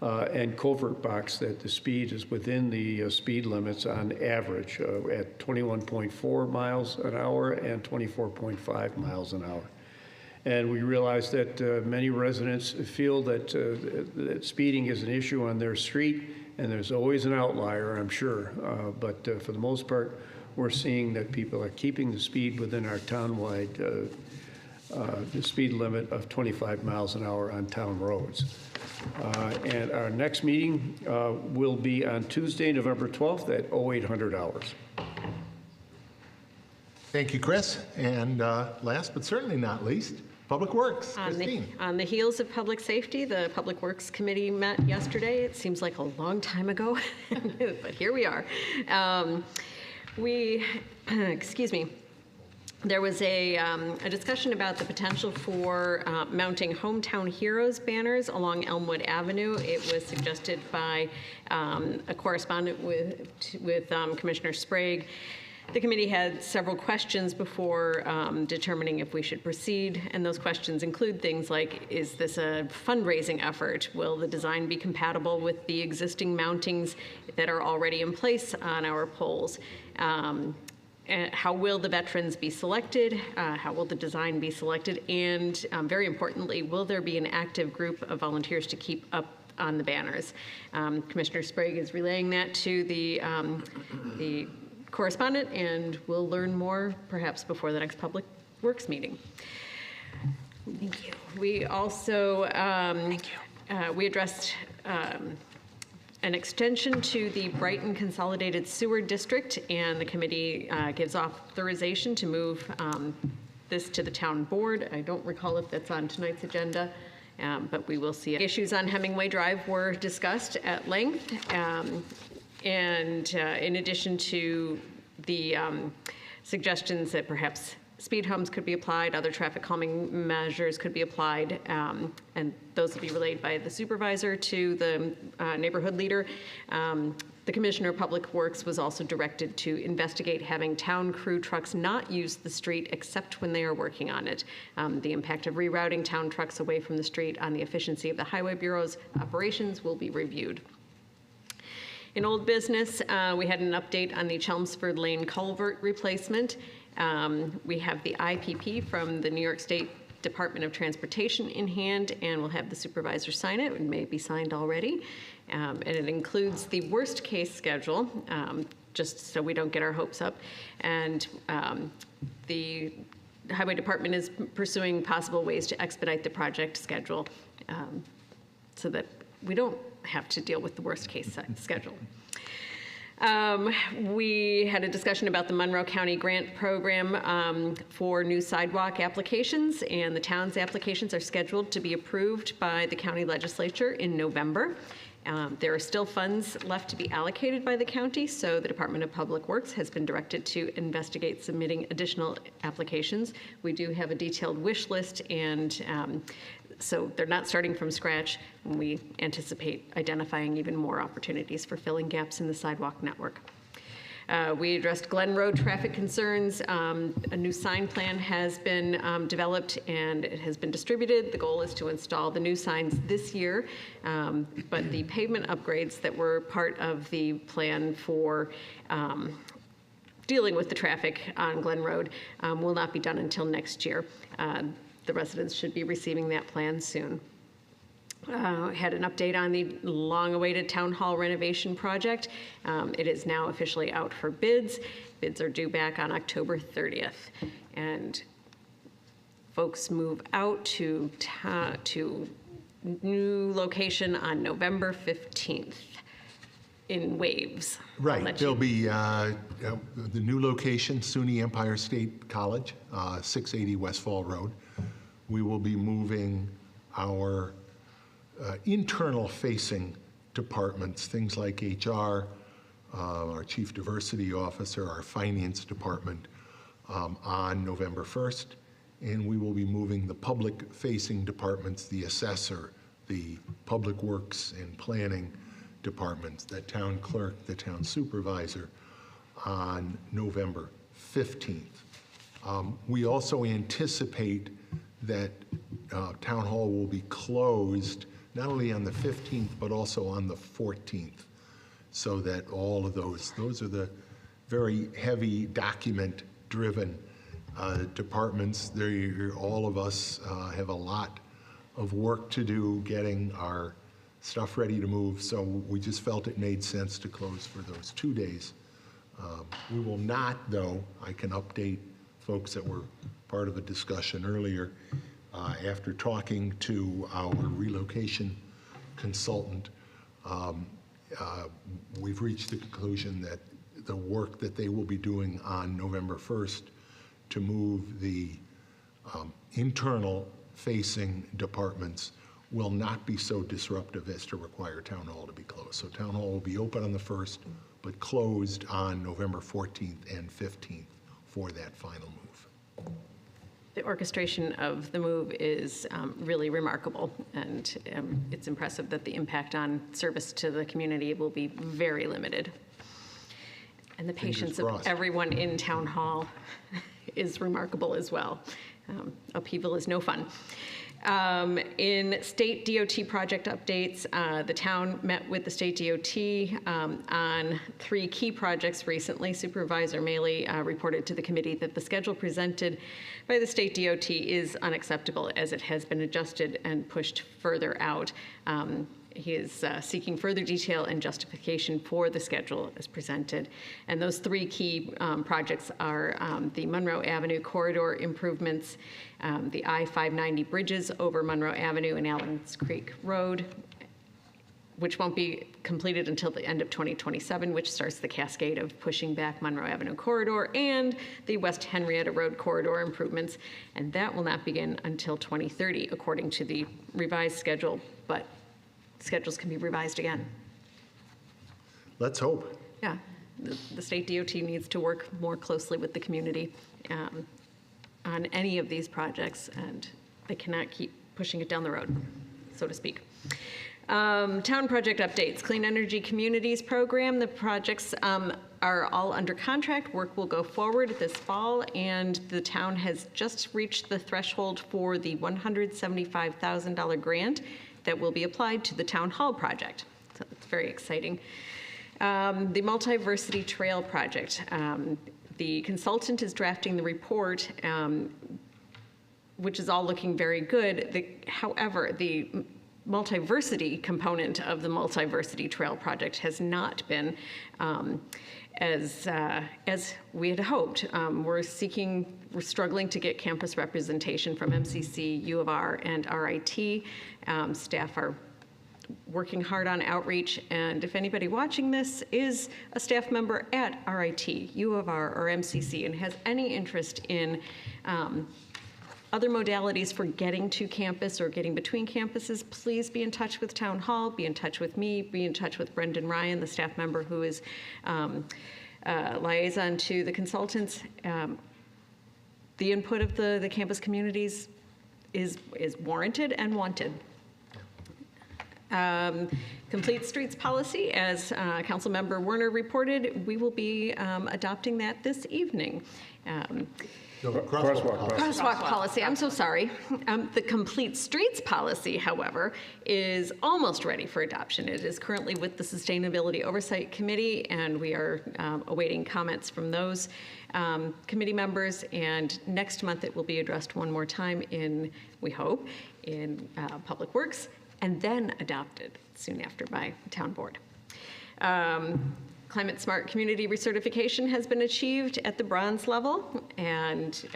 and covert box that the speed is within the speed limits on average at 21.4 miles an hour and 24.5 miles an hour. And we realize that many residents feel that, that speeding is an issue on their street, and there's always an outlier, I'm sure. But for the most part, we're seeing that people are keeping the speed within our townwide the speed limit of 25 miles an hour on town roads. And our next meeting will be on Tuesday, November 12th at 0800 hours. Thank you, Chris. And last but certainly not least, Public Works. Christine. On the heels of Public Safety, the Public Works Committee met yesterday. It seems like a long time ago, but here we are. Excuse me. There was a discussion about the potential for mounting Hometown Heroes banners along Elmwood Avenue. It was suggested by a correspondent with Commissioner Sprague. The committee had several questions before determining if we should proceed, and those questions include things like, is this a fundraising effort? Will the design be compatible with the existing mountings that are already in place on our poles? And how will the veterans be selected? How will the design be selected? And very importantly, will there be an active group of volunteers to keep up on the banners? Commissioner Sprague is relaying that to the correspondent, and we'll learn more perhaps before the next Public Works meeting. Thank you. We also we addressed an extension to the Brighton Consolidated Sewer District, and the committee gives authorization to move this to the town board. I don't recall if that's on tonight's agenda, but we will see it. Issues on Hemingway Drive were discussed at length, and in addition to the suggestions that perhaps speed humps could be applied, other traffic calming measures could be applied, and those will be relayed by the supervisor to the neighborhood leader. The Commissioner of Public Works was also directed to investigate having town crew trucks not use the street except when they are working on it. The impact of rerouting town trucks away from the street on the efficiency of the Highway Bureau's operations will be reviewed. In old business, we had an update on the Chelmsford Lane culvert replacement. We have the IPP from the New York State Department of Transportation in hand, and we'll have the supervisor sign it. It may be signed already. And it includes the worst case schedule, just so we don't get our hopes up. And the Highway Department is pursuing possible ways to expedite the project schedule so that we don't have to deal with the worst case schedule. We had a discussion about the Monroe County Grant Program for new sidewalk applications, and the town's applications are scheduled to be approved by the county legislature in November. There are still funds left to be allocated by the county, so the Department of Public Works has been directed to investigate submitting additional applications. We do have a detailed wish list, and so they're not starting from scratch, and we anticipate identifying even more opportunities for filling gaps in the sidewalk network. We addressed Glen Road traffic concerns. A new sign plan has been developed and it has been distributed. The goal is to install the new signs this year, but the pavement upgrades that were part of the plan for dealing with the traffic on Glen Road will not be done until next year. The residents should be receiving that plan soon. Had an update on the long-awaited town hall renovation project. It is now officially out for bids. Bids are due back on October 30th. And folks move out to new location on November 15th in waves. Right, there'll be the new location, SUNY Empire State College, 680 Westfall Road. We will be moving our internal-facing departments, things like HR, our Chief Diversity Officer, our Finance Department, on November 1st. And we will be moving the public-facing departments, the assessor, the Public Works and Planning departments, the town clerk, the town supervisor, on November 15th. We also anticipate that Town Hall will be closed not only on the 15th, but also on the 14th, so that all of those are the very heavy document-driven departments. All of us have a lot of work to do getting our stuff ready to move, so we just felt it made sense to close for those 2 days. We will not, though, I can update folks that we're part of a discussion earlier, after talking to our relocation consultant, we've reached the conclusion that the work that they will be doing on November 1st to move the internal-facing departments will not be so disruptive as to require Town Hall to be closed. So Town Hall will be open on the 1st, but closed on November 14th and 15th for that final move. The orchestration of the move is really remarkable, and it's impressive that the impact on service to the community will be very limited. And the patience of crossed. everyone in Town Hall is remarkable as well. Upheaval is no fun. In state DOT project updates, the town met with the state DOT on 3 key projects recently. Supervisor Maley reported to the committee that the schedule presented by the state DOT is unacceptable as it has been adjusted and pushed further out. He is seeking further detail and justification for the schedule as presented. And those 3 key projects are the Monroe Avenue corridor improvements, the I-590 bridges over Monroe Avenue and Allens Creek Road, which won't be completed until the end of 2027, which starts the cascade of pushing back Monroe Avenue corridor, and the West Henrietta Road corridor improvements. And that will not begin until 2030, according to the revised schedule, but schedules can be revised again. Let's hope. Yeah, the state DOT needs to work more closely with the community on any of these projects, and they cannot keep pushing it down the road, so to speak. Town project updates, Clean Energy Communities Program. The projects are all under contract. Work will go forward this fall, and the town has just reached the threshold for the $175,000 grant that will be applied to the Town Hall project. So it's very exciting. The Multiversity Trail Project. The consultant is drafting the report, which is all looking very good. However, the multiversity component of the Multiversity Trail Project has not been as we had hoped. We're struggling to get campus representation from MCC, U of R, and RIT. Staff are working hard on outreach, and if anybody watching this is a staff member at RIT, U of R, or MCC and has any interest in other modalities for getting to campus or getting between campuses, please be in touch with Town Hall, be in touch with me, be in touch with Brendan Ryan, the staff member who is liaison to the consultants. The input of the campus communities is warranted and wanted. Complete Streets Policy, as Councilmember Werner reported, we will be adopting that this evening. Crosswalk policy, I'm so sorry. The Complete Streets Policy, however, is almost ready for adoption. It is currently with the Sustainability Oversight Committee, and we are awaiting comments from those committee members, and next month it will be addressed one more time in, we hope, in Public Works, and then adopted soon after by Town Board. Climate Smart Community recertification has been achieved at the bronze level, and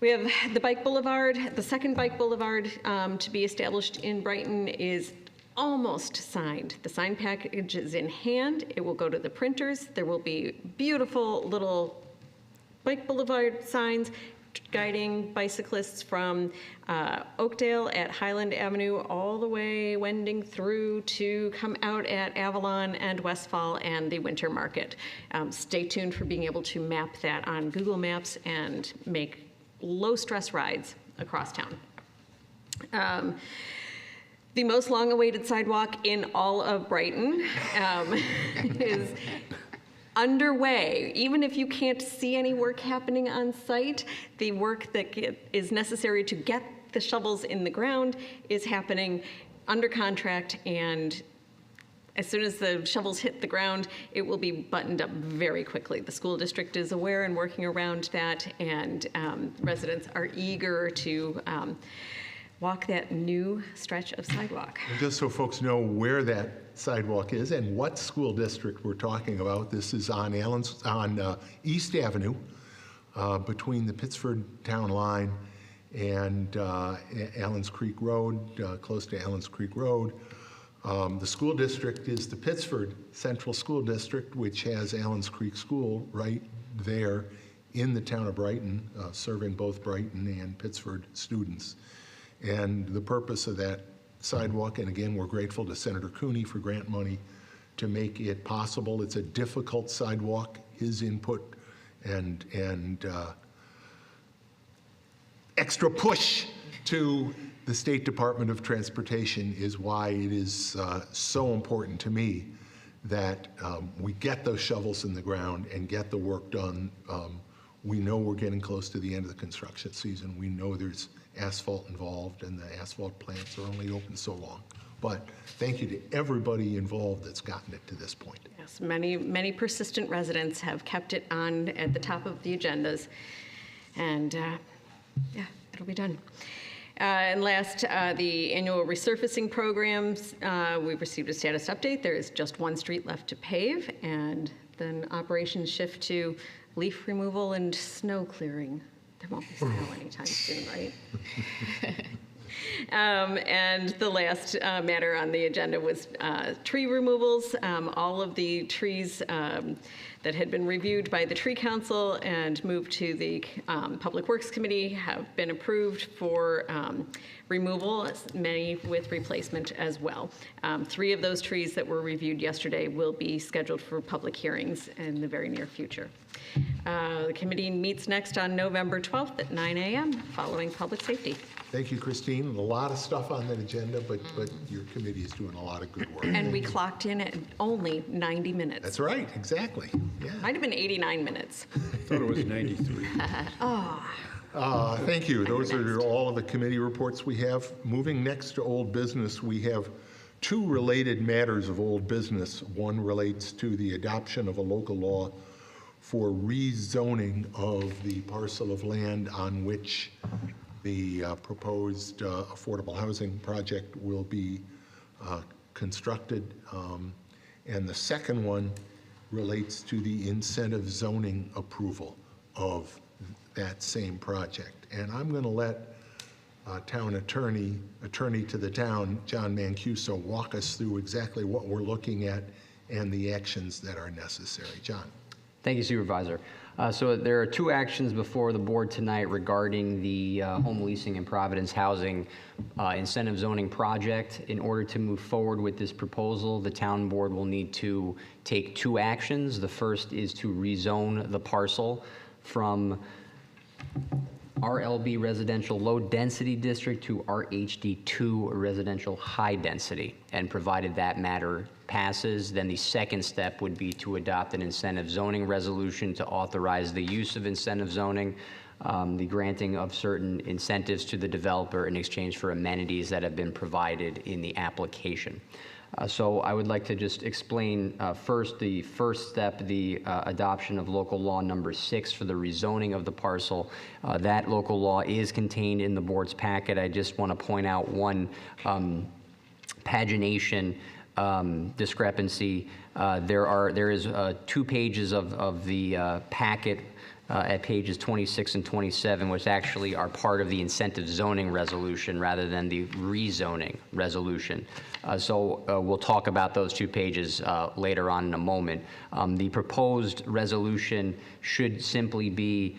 we have the Bike Boulevard. The second Bike Boulevard to be established in Brighton is almost signed. The sign package is in hand. It will go to the printers. There will be beautiful little Bike Boulevard signs guiding bicyclists from Oakdale at Highland Avenue all the way wending through to come out at Avalon and Westfall and the Winter Market. Stay tuned for being able to map that on Google Maps and make low-stress rides across town. The most long-awaited sidewalk in all of Brighton is underway. Even if you can't see any work happening on site, the work that is necessary to get the shovels in the ground is happening under contract, and as soon as the shovels hit the ground, it will be buttoned up very quickly. The school district is aware and working around that, and residents are eager to walk that new stretch of sidewalk. And just so folks know where that sidewalk is and what school district we're talking about, this is on East Avenue, between the Pittsford Town Line and Allens Creek Road, close to Allens Creek Road. The school district is the Pittsford Central School District, which has Allens Creek School right there in the town of Brighton, serving both Brighton and Pittsford students. And the purpose of that sidewalk, and again, we're grateful to Senator Cooney for grant money to make it possible. It's a difficult sidewalk. His input and extra push to the State Department of Transportation is why it is so important to me that we get those shovels in the ground and get the work done. We know we're getting close to the end of the construction season. We know there's asphalt involved, and the asphalt plants are only open so long. But thank you to everybody involved that's gotten it to this point. Yes, many persistent residents have kept it on at the top of the agendas, and yeah, it'll be done. And last, the annual resurfacing programs, we've received a status update. There is just one street left to pave, and then operations shift to leaf removal and snow clearing. There won't be snow anytime soon, right? And the last matter on the agenda was tree removals. All of the trees that had been reviewed by the Tree Council and moved to the Public Works Committee have been approved for removal, many with replacement as well. 3 of those trees that were reviewed yesterday will be scheduled for public hearings in the very near future. The committee meets next on November 12th at 9 a.m. following public safety. Thank you, Christine. A lot of stuff on that agenda, but your committee is doing a lot of good work. And we clocked in at only 90 minutes. That's right, exactly. Yeah. Might have been 89 minutes. I thought it was 93. Thank you. Those are all of the committee reports we have. Moving next to old business, we have 2 related matters of old business. One relates to the adoption of a local law for rezoning of the parcel of land on which the proposed affordable housing project will be constructed. And the second one relates to the incentive zoning approval of that same project. And I'm going to let town attorney to the town, John Mancuso, walk us through exactly what we're looking at and the actions that are necessary. John. Thank you, Supervisor. So there are 2 actions before the board tonight regarding the home leasing and Providence housing incentive zoning project. In order to move forward with this proposal, the town board will need to take 2 actions. The first is to rezone the parcel from RLB residential low density district to RHD2 residential high density. And provided that matter passes, then the second step would be to adopt an incentive zoning resolution to authorize the use of incentive zoning, the granting of certain incentives to the developer in exchange for amenities that have been provided in the application. So I would like to just explain first the first step, the adoption of local law number 6 for the rezoning of the parcel. That local law is contained in the board's packet. I just want to point out one pagination discrepancy. There is 2 pages of the packet at pages 26 and 27, which actually are part of the incentive zoning resolution rather than the rezoning resolution. So we'll talk about those 2 pages later on in a moment. The proposed resolution should simply be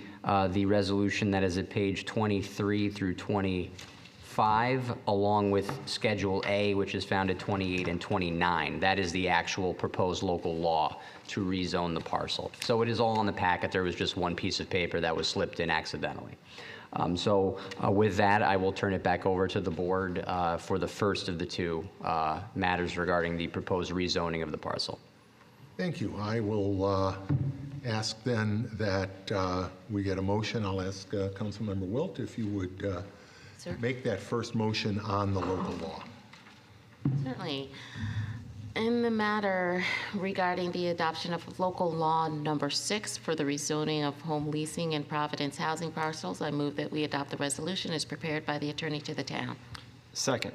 the resolution that is at page 23 through 25, along with Schedule A, which is found at 28 and 29. That is the actual proposed local law to rezone the parcel. So it is all on the packet. There was just one piece of paper that was slipped in accidentally. So with that, I will turn it back over to the board for the first of the 2 matters regarding the proposed rezoning of the parcel. Thank you. I will ask then that we get a motion. I'll ask Councilmember Wilt if you would make that first motion on the local law. Certainly. In the matter regarding the adoption of local law number 6 for the rezoning of home leasing and Providence housing parcels, I move that we adopt the resolution as prepared by the attorney to the town. Second.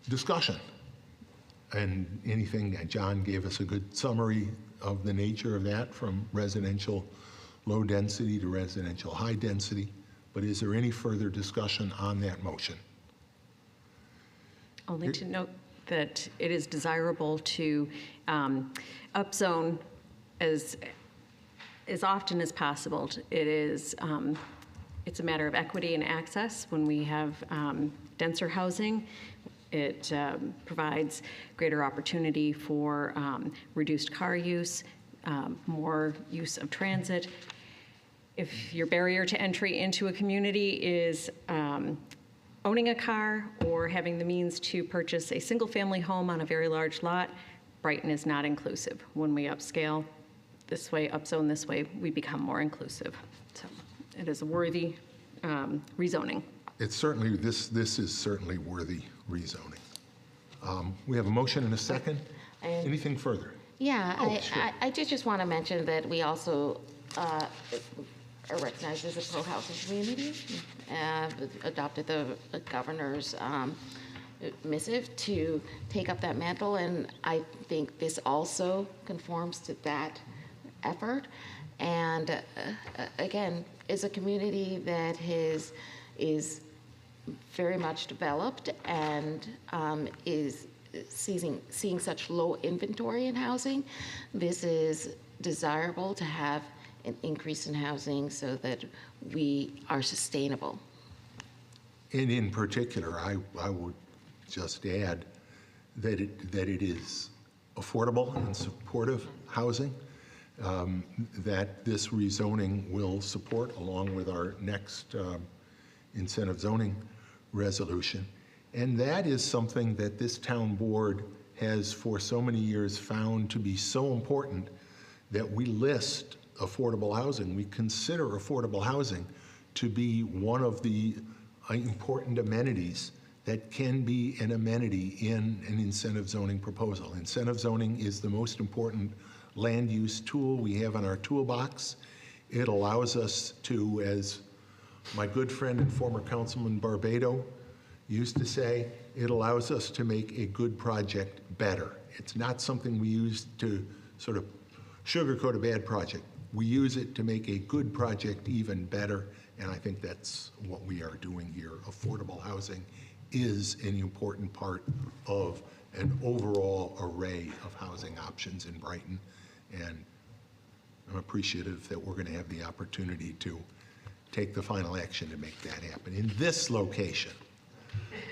Discussion. And anything, John gave us a good summary of the nature of that, from residential low density to residential high density. But is there any further discussion on that motion? Only to note that it is desirable to upzone as often as possible. It's a matter of equity and access. When we have denser housing, it provides greater opportunity for reduced car use, more use of transit. If your barrier to entry into a community is owning a car or having the means to purchase a single-family home on a very large lot, Brighton is not inclusive. When we upscale this way, upzone this way, we become more inclusive. So it is a worthy rezoning. It's certainly, this is certainly worthy rezoning. We have a motion and a second. Anything further? Yeah, Oh, sure. I did just want to mention that we also are recognized as a pro-housing community, adopted the governor's missive to take up that mantle, and I think this also conforms to that effort. And again, is a community that is very much developed and is seeing such low inventory in housing. This is desirable to have an increase in housing so that we are sustainable. And in particular, I would just add that it is affordable and supportive housing that this rezoning will support, along with our next incentive zoning resolution. And that is something that this town board has for so many years found to be so important that we list affordable housing. We consider affordable housing to be one of the important amenities that can be an amenity in an incentive zoning proposal. Incentive zoning is the most important land use tool we have in our toolbox. It allows us to, as my good friend and former Councilman Barbado used to say, it allows us to make a good project better. It's not something we use to sort of sugarcoat a bad project. We use it to make a good project even better, and I think that's what we are doing here. Affordable housing is an important part of an overall array of housing options in Brighton, and I'm appreciative that we're going to have the opportunity to take the final action to make that happen in this location.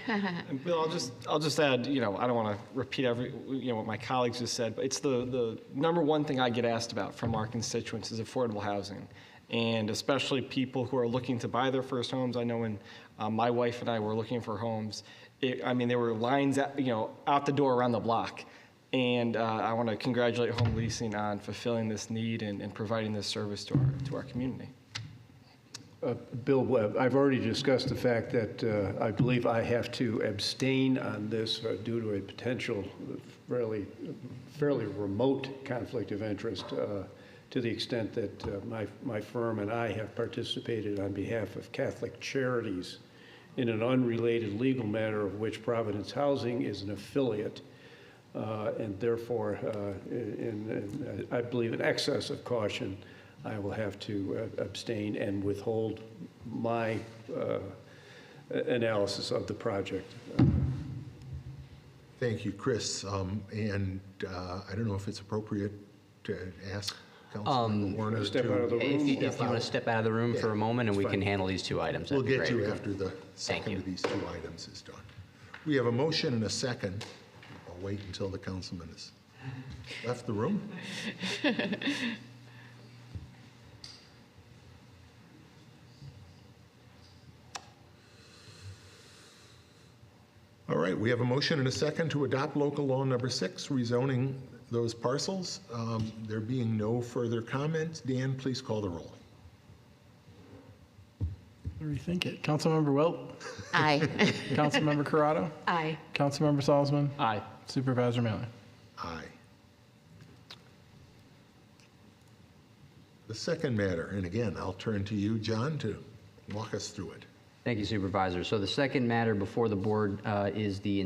And Bill, I'll just add, I don't want to repeat what my colleagues just said, but it's the number one thing I get asked about from our constituents is affordable housing, and especially people who are looking to buy their first homes. I know when my wife and I were looking for homes, there were lines out the door around the block, and I want to congratulate Home Leasing on fulfilling this need and providing this service to our community. Bill Webb, I've already discussed the fact that I believe I have to abstain on this due to a potential fairly remote conflict of interest to the extent that my firm and I have participated on behalf of Catholic Charities in an unrelated legal matter of which Providence Housing is an affiliate, and therefore, I believe in excess of caution, I will have to abstain and withhold my analysis of the project. Thank you, Chris. And I don't know if it's appropriate to ask Councilman Warner step out of the to... room? If you want to step out of the room for a moment and we can handle these two items, We'll that'd be get great. you after the second you. of these two items is done. We have a motion and a second. I'll wait until the councilman has left the room. All right, we have a motion and a second to adopt local law number 6, rezoning those parcels. There being no further comments, Dan, please call the roll. Rethink it. Councilmember Wilt? Aye. Councilmember Corrado? Aye. Councilmember Salzman? Aye. Supervisor Mailer? Aye. The second matter, and again, I'll turn to you, John, to walk us through it. Thank you, Supervisor. So the second matter before the board is the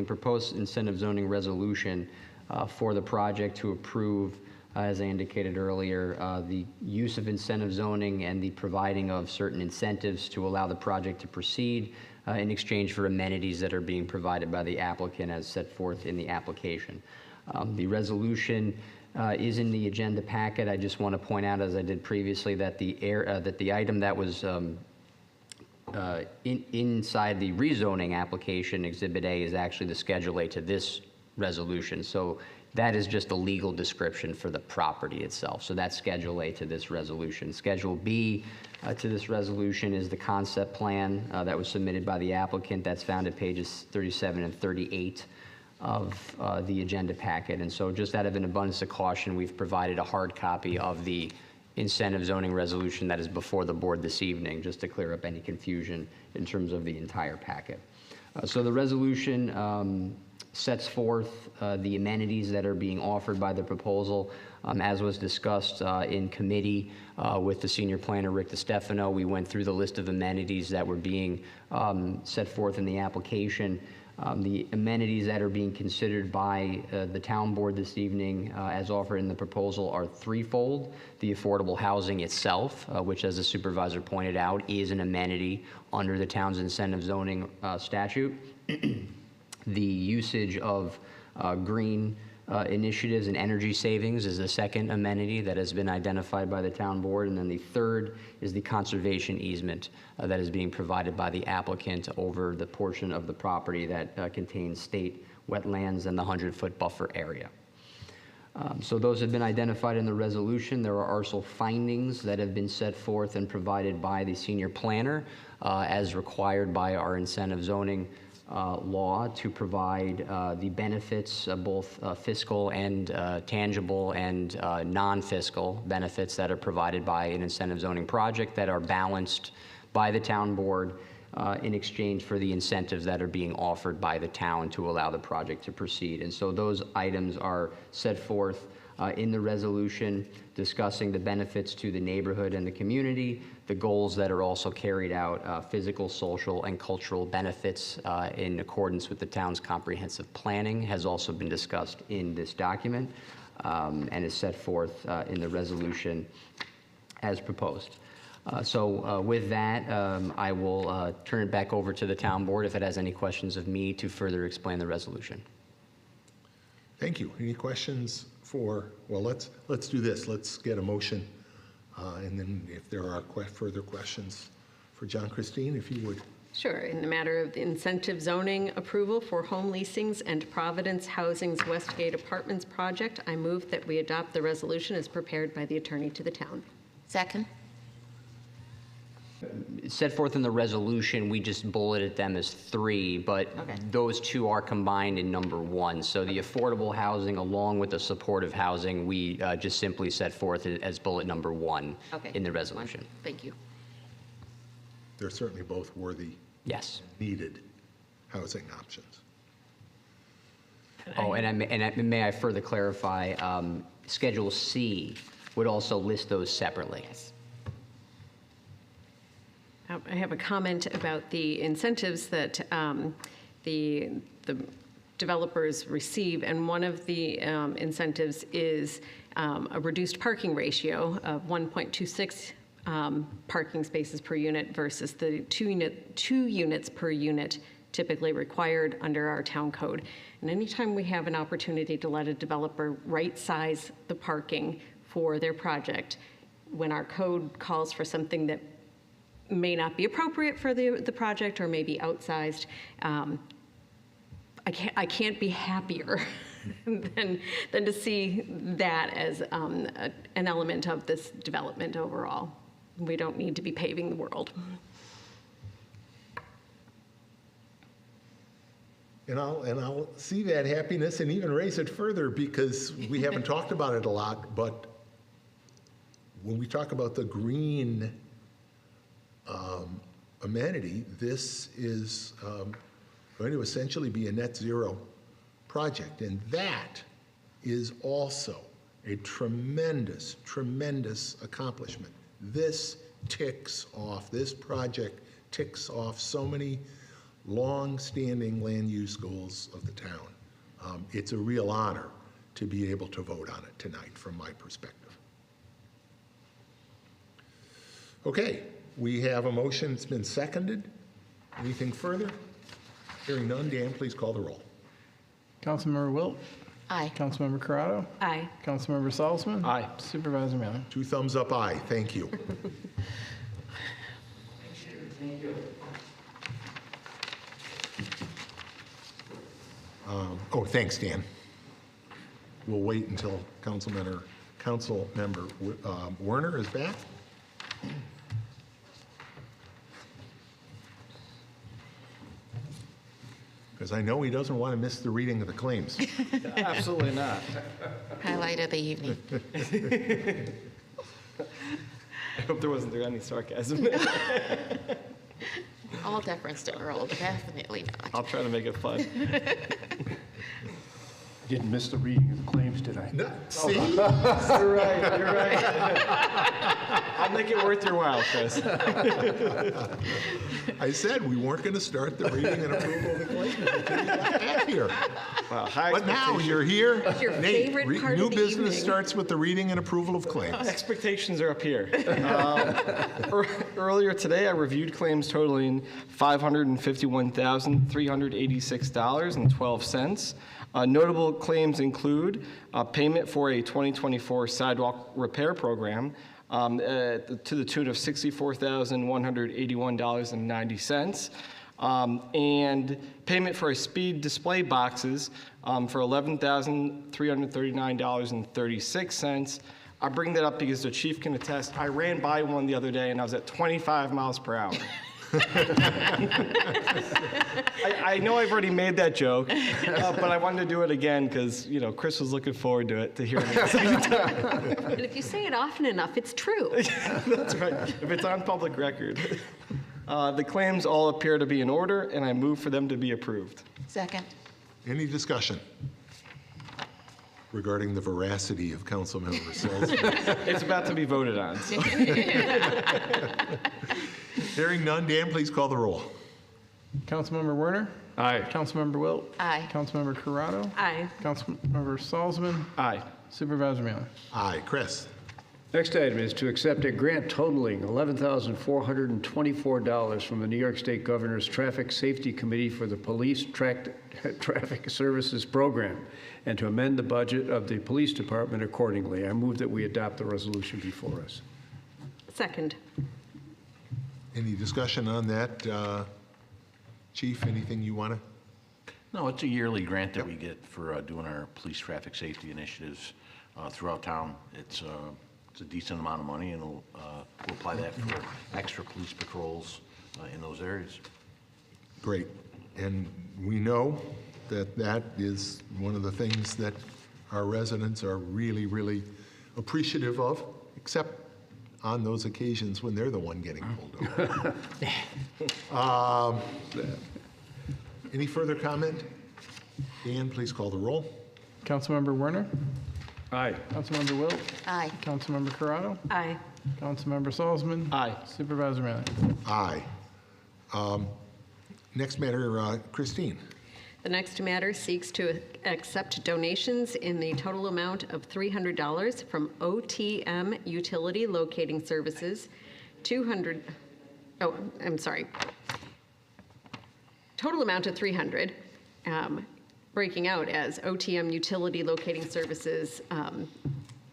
proposed incentive zoning resolution for the project to approve, as I indicated earlier, the use of incentive zoning and the providing of certain incentives to allow the project to proceed in exchange for amenities that are being provided by the applicant as set forth in the application. The resolution is in the agenda packet. I just want to point out, as I did previously, that the item that was inside the rezoning application, Exhibit A, is actually the Schedule A to this resolution. So that is just a legal description for the property itself. So that's Schedule A to this resolution. Schedule B to this resolution is the concept plan that was submitted by the applicant. That's found at pages 37 and 38 of the agenda packet. And so just out of an abundance of caution, we've provided a hard copy of the incentive zoning resolution that is before the board this evening, just to clear up any confusion in terms of the entire packet. So the resolution sets forth the amenities that are being offered by the proposal. As was discussed in committee with the senior planner, Rick DiStefano, we went through the list of amenities that were being set forth in the application. The amenities that are being considered by the town board this evening as offered in the proposal are threefold. The affordable housing itself, which, as the supervisor pointed out, is an amenity under the town's incentive zoning statute. The usage of green initiatives and energy savings is the second amenity that has been identified by the town board. And then the third is the conservation easement that is being provided by the applicant over the portion of the property that contains state wetlands and the 100-foot buffer area. So those have been identified in the resolution. There are also findings that have been set forth and provided by the senior planner as required by our incentive zoning law to provide the benefits, both fiscal and tangible and non-fiscal benefits that are provided by an incentive zoning project that are balanced by the town board in exchange for the incentives that are being offered by the town to allow the project to proceed. And so those items are set forth in the resolution discussing the benefits to the neighborhood and the community, the goals that are also carried out, physical, social, and cultural benefits in accordance with the town's comprehensive planning has also been discussed in this document and is set forth in the resolution as proposed. So with that, I will turn it back over to the town board if it has any questions of me to further explain the resolution. Thank you. Any questions for, well, let's do this. Let's get a motion. And then if there are further questions for John Christine, if you would. Sure. In the matter of the incentive zoning approval for home leasings and Providence Housing's Westgate Apartments project, I move that we adopt the resolution as prepared by the attorney to the town. Second. Set forth in the resolution, we just bulleted them as three, but those two are combined in number one. So the affordable housing along with the supportive housing, we just simply set forth as bullet number one in the resolution. Thank you. They're certainly both worthy, yes, needed housing options. Oh, and may I further clarify, Schedule C would also list those separately. Yes. I have a comment about the incentives that the developers receive, and one of the incentives is a reduced parking ratio of 1.26 parking spaces per unit versus the two units per unit typically required under our town code. And anytime we have an opportunity to let a developer right-size the parking for their project, when our code calls for something that may not be appropriate for the project or may be outsized, I can't be happier than to see that as an element of this development overall. We don't need to be paving the world. And I'll see that happiness and even raise it further because we haven't talked about it a lot, but when we talk about the green amenity, this is going to essentially be a net zero project. And that is also a tremendous, tremendous accomplishment. This ticks off, this project ticks off so many long-standing land use goals of the town. It's a real honor to be able to vote on it tonight, from my perspective. Okay, we have a motion. It's been seconded. Anything further? Hearing none, Dan, please call the roll. Councilmember Wilt? Aye. Councilmember Corrado? Aye. Councilmember Salzman? Aye. Supervisor Mailer? 2 thumbs up, aye. Thank you. Oh, thanks, Dan. We'll wait until Councilmember Werner is back. Because I know he doesn't want to miss the reading of the claims. Absolutely not. Highlight of the evening. I hope there wasn't any sarcasm. All deference to Earl, definitely not. I'll try to make it fun. Didn't miss the reading of the claims, did I? No, see? You're right, you're right. I'll make it worth your while, Chris. I said we weren't going to start the reading and approval of the claims until you got back here. Wow, high But now expectations. you're here. It's your Nate, favorite part of new the business evening. starts with the reading and approval of claims. Expectations are up here. Earlier today, I reviewed claims totaling $551,386.12. Notable claims include payment for a 2024 sidewalk repair program to the tune of $64,181.90, and payment for a speed display boxes for $11,339.36. I bring that up because the chief can attest, I ran by one the other day and I was at 25 miles per hour. I know I've already made that joke, but I wanted to do it again because, you know, Chris was looking forward to it, to hearing it a second time. And if you say it often enough, it's true. That's right, if it's on public record. The claims all appear to be in order, and I move for them to be approved. Second. Any discussion regarding the veracity of Councilmember Salzman? It's about to be voted on. So. Hearing none, Dan, please call the roll. Councilmember Werner? Aye. Councilmember Wilt? Aye. Councilmember Corrado? Aye. Councilmember Salzman? Aye. Supervisor Mailer? Aye. Chris? Next item is to accept a grant totaling $11,424 from the New York State Governor's Traffic Safety Committee for the Police Traffic Services Program, and to amend the budget of the Police Department accordingly. I move that we adopt the resolution before us. Second. Any discussion on that? Chief, anything you want to? No, it's a yearly grant that we get for doing our police traffic safety initiatives throughout town. It's a decent amount of money, and we'll apply that for extra police patrols in those areas. Great. And we know that that is one of the things that our residents are really, really appreciative of, except on those occasions when they're the one getting pulled over. Any further comment? Dan, please call the roll. Councilmember Werner? Aye. Councilmember Wilt? Aye. Councilmember Corrado? Aye. Councilmember Salzman? Aye. Supervisor Mailer? Aye. Next matter, Christine. The next matter seeks to accept donations in the total amount of $300 from OTM Utility Locating Services, total amount of $300, breaking out as OTM Utility Locating Services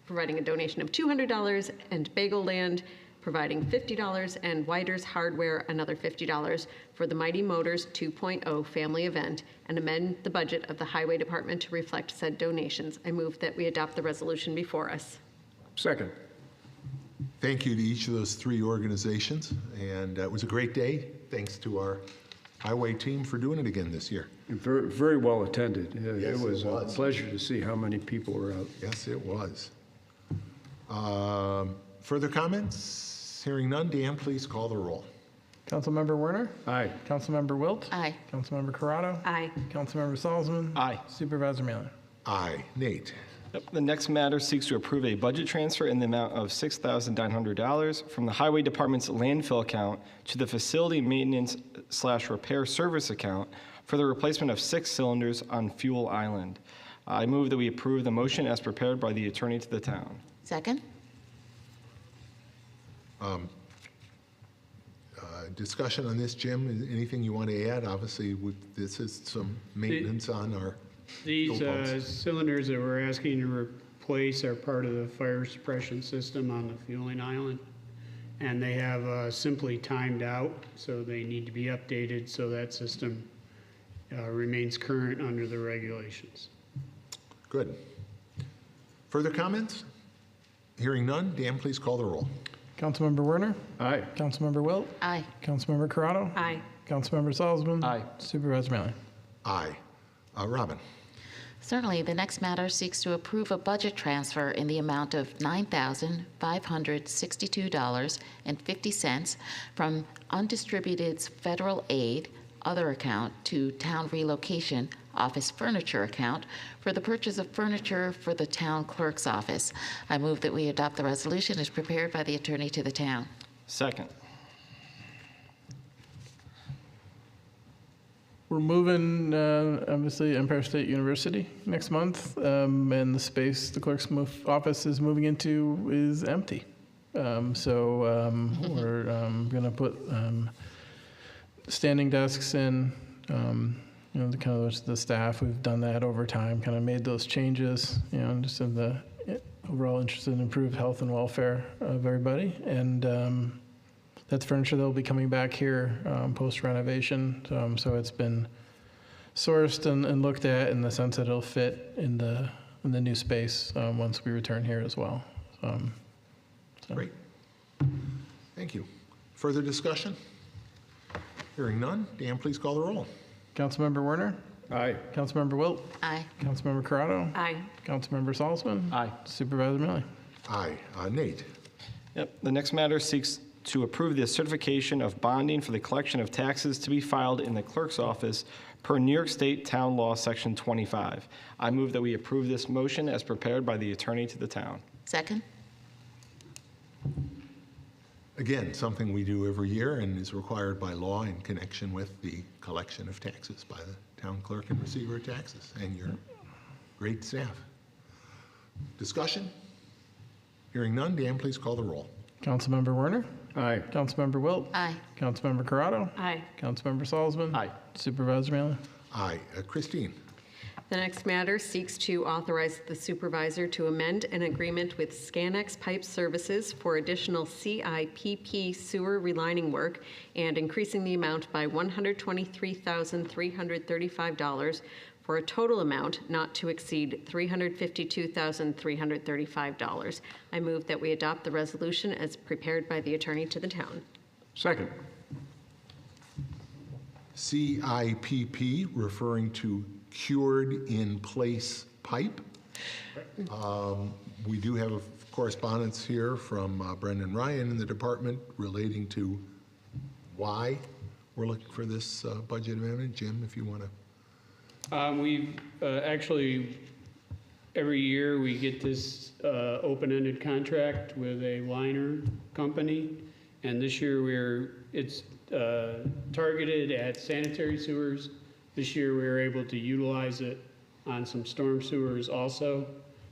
providing a donation of $200, and Bagel Land providing $50, and Whiter's Hardware another $50 for the Mighty Motors 2.0 family event, and amend the budget of the Highway Department to reflect said donations. I move that we adopt the resolution before us. Second. Thank you to each of those three organizations, and it was a great day. Thanks to our highway team for doing it again this year. Very, very well attended. Yes, It was it a was. pleasure to see how many people were out. Yes, it was. Further comments? Hearing none, Dan, please call the roll. Councilmember Werner? Aye. Councilmember Wilt? Aye. Councilmember Corrado? Aye. Councilmember Salzman? Aye. Supervisor Mailer? Aye. Nate? Yep. The next matter seeks to approve a budget transfer in the amount of $6,900 from the Highway Department's landfill account to the Facility Maintenance/Repair Service account for the replacement of 6 cylinders on Fuel Island. I move that we approve the motion as prepared by the attorney to the town. Second? Discussion on this, Jim? Anything you want to add? Obviously, this is some maintenance on our These fuel pumps. cylinders that we're asking to replace are part of the fire suppression system on the fueling island. And they have simply timed out, so they need to be updated so that system remains current under the regulations. Good. Further comments? Hearing none, Dan, please call the roll. Councilmember Werner? Aye. Councilmember Wilt? Aye. Councilmember Corrado? Aye. Councilmember Salzman? Aye. Supervisor Malley? Aye. Robin? Certainly, the next matter seeks to approve a budget transfer in the amount of $9,562.50 from undistributed federal aid other account to town relocation office furniture account for the purchase of furniture for the town clerk's office. I move that we adopt the resolution as prepared by the attorney to the town. Second. We're moving, obviously, Empire State University next month, and the space the clerk's office is moving into is empty. We're going to put standing desks in, the kind of the staff. We've done that over time, kind of made those changes, just in the overall interest in improved health and welfare of everybody. And that's furniture that will be coming back here post renovation. So it's been sourced and looked at in the sense that it'll fit in the new space once we return here as well. Great. Thank you. Further discussion? Hearing none, Dan, please call the roll. Councilmember Werner? Aye. Councilmember Wilt? Aye. Councilmember Corrado? Aye. Councilmember Salzman? Aye. Supervisor Malley? Aye. Nate? Yep. The next matter seeks to approve the certification of bonding for the collection of taxes to be filed in the clerk's office per New York State Town Law, Section 25. I move that we approve this motion as prepared by the attorney to the town. Second? Again, something we do every year and is required by law in connection with the collection of taxes by the town clerk and receiver of taxes and your great staff. Discussion? Hearing none, Dan, please call the roll. Councilmember Werner? Aye. Councilmember Wilt? Aye. Councilmember Corrado? Aye. Councilmember Salzman? Aye. Supervisor Malley? Aye. Christine? The next matter seeks to authorize the supervisor to amend an agreement with Scanex Pipe Services for additional CIPP sewer relining work and increasing the amount by $123,335 for a total amount not to exceed $352,335. I move that we adopt the resolution as prepared by the attorney to the town. Second. CIPP, referring to cured in place pipe. We do have a correspondence here from Brendan Ryan in the department relating to why we're looking for this budget amendment. Jim, if you want to. We've actually, every year we get this open-ended contract with a liner company, and this year it's targeted at sanitary sewers. This year we were able to utilize it on some storm sewers also,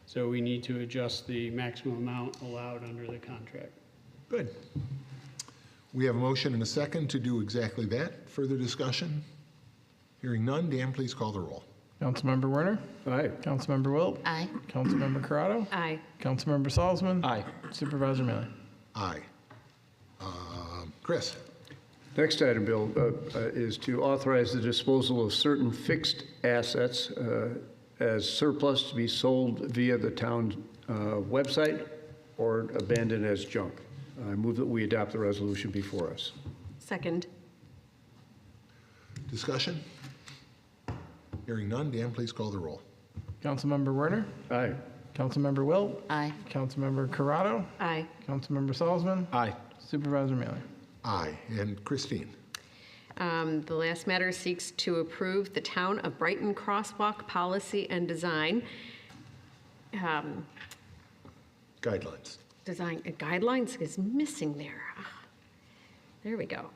so we need to adjust the maximum amount allowed under the contract. Good. We have a motion and a second to do exactly that. Further discussion? Hearing none, Dan, please call the roll. Councilmember Werner? Aye. Councilmember Wilt? Aye. Councilmember Corrado? Aye. Councilmember Salzman? Aye. Supervisor Malley? Aye. Chris? Next item, Bill, is to authorize the disposal of certain fixed assets as surplus to be sold via the town website or abandoned as junk. I move that we adopt the resolution before us. Second. Discussion? Hearing none, Dan, please call the roll. Councilmember Werner? Aye. Councilmember Wilt? Aye. Councilmember Corrado? Aye. Councilmember Salzman? Aye. Supervisor Malley? Aye. And Christine? The last matter seeks to approve the Town of Brighton crosswalk policy and design Guidelines. design guidelines is missing there. There we go.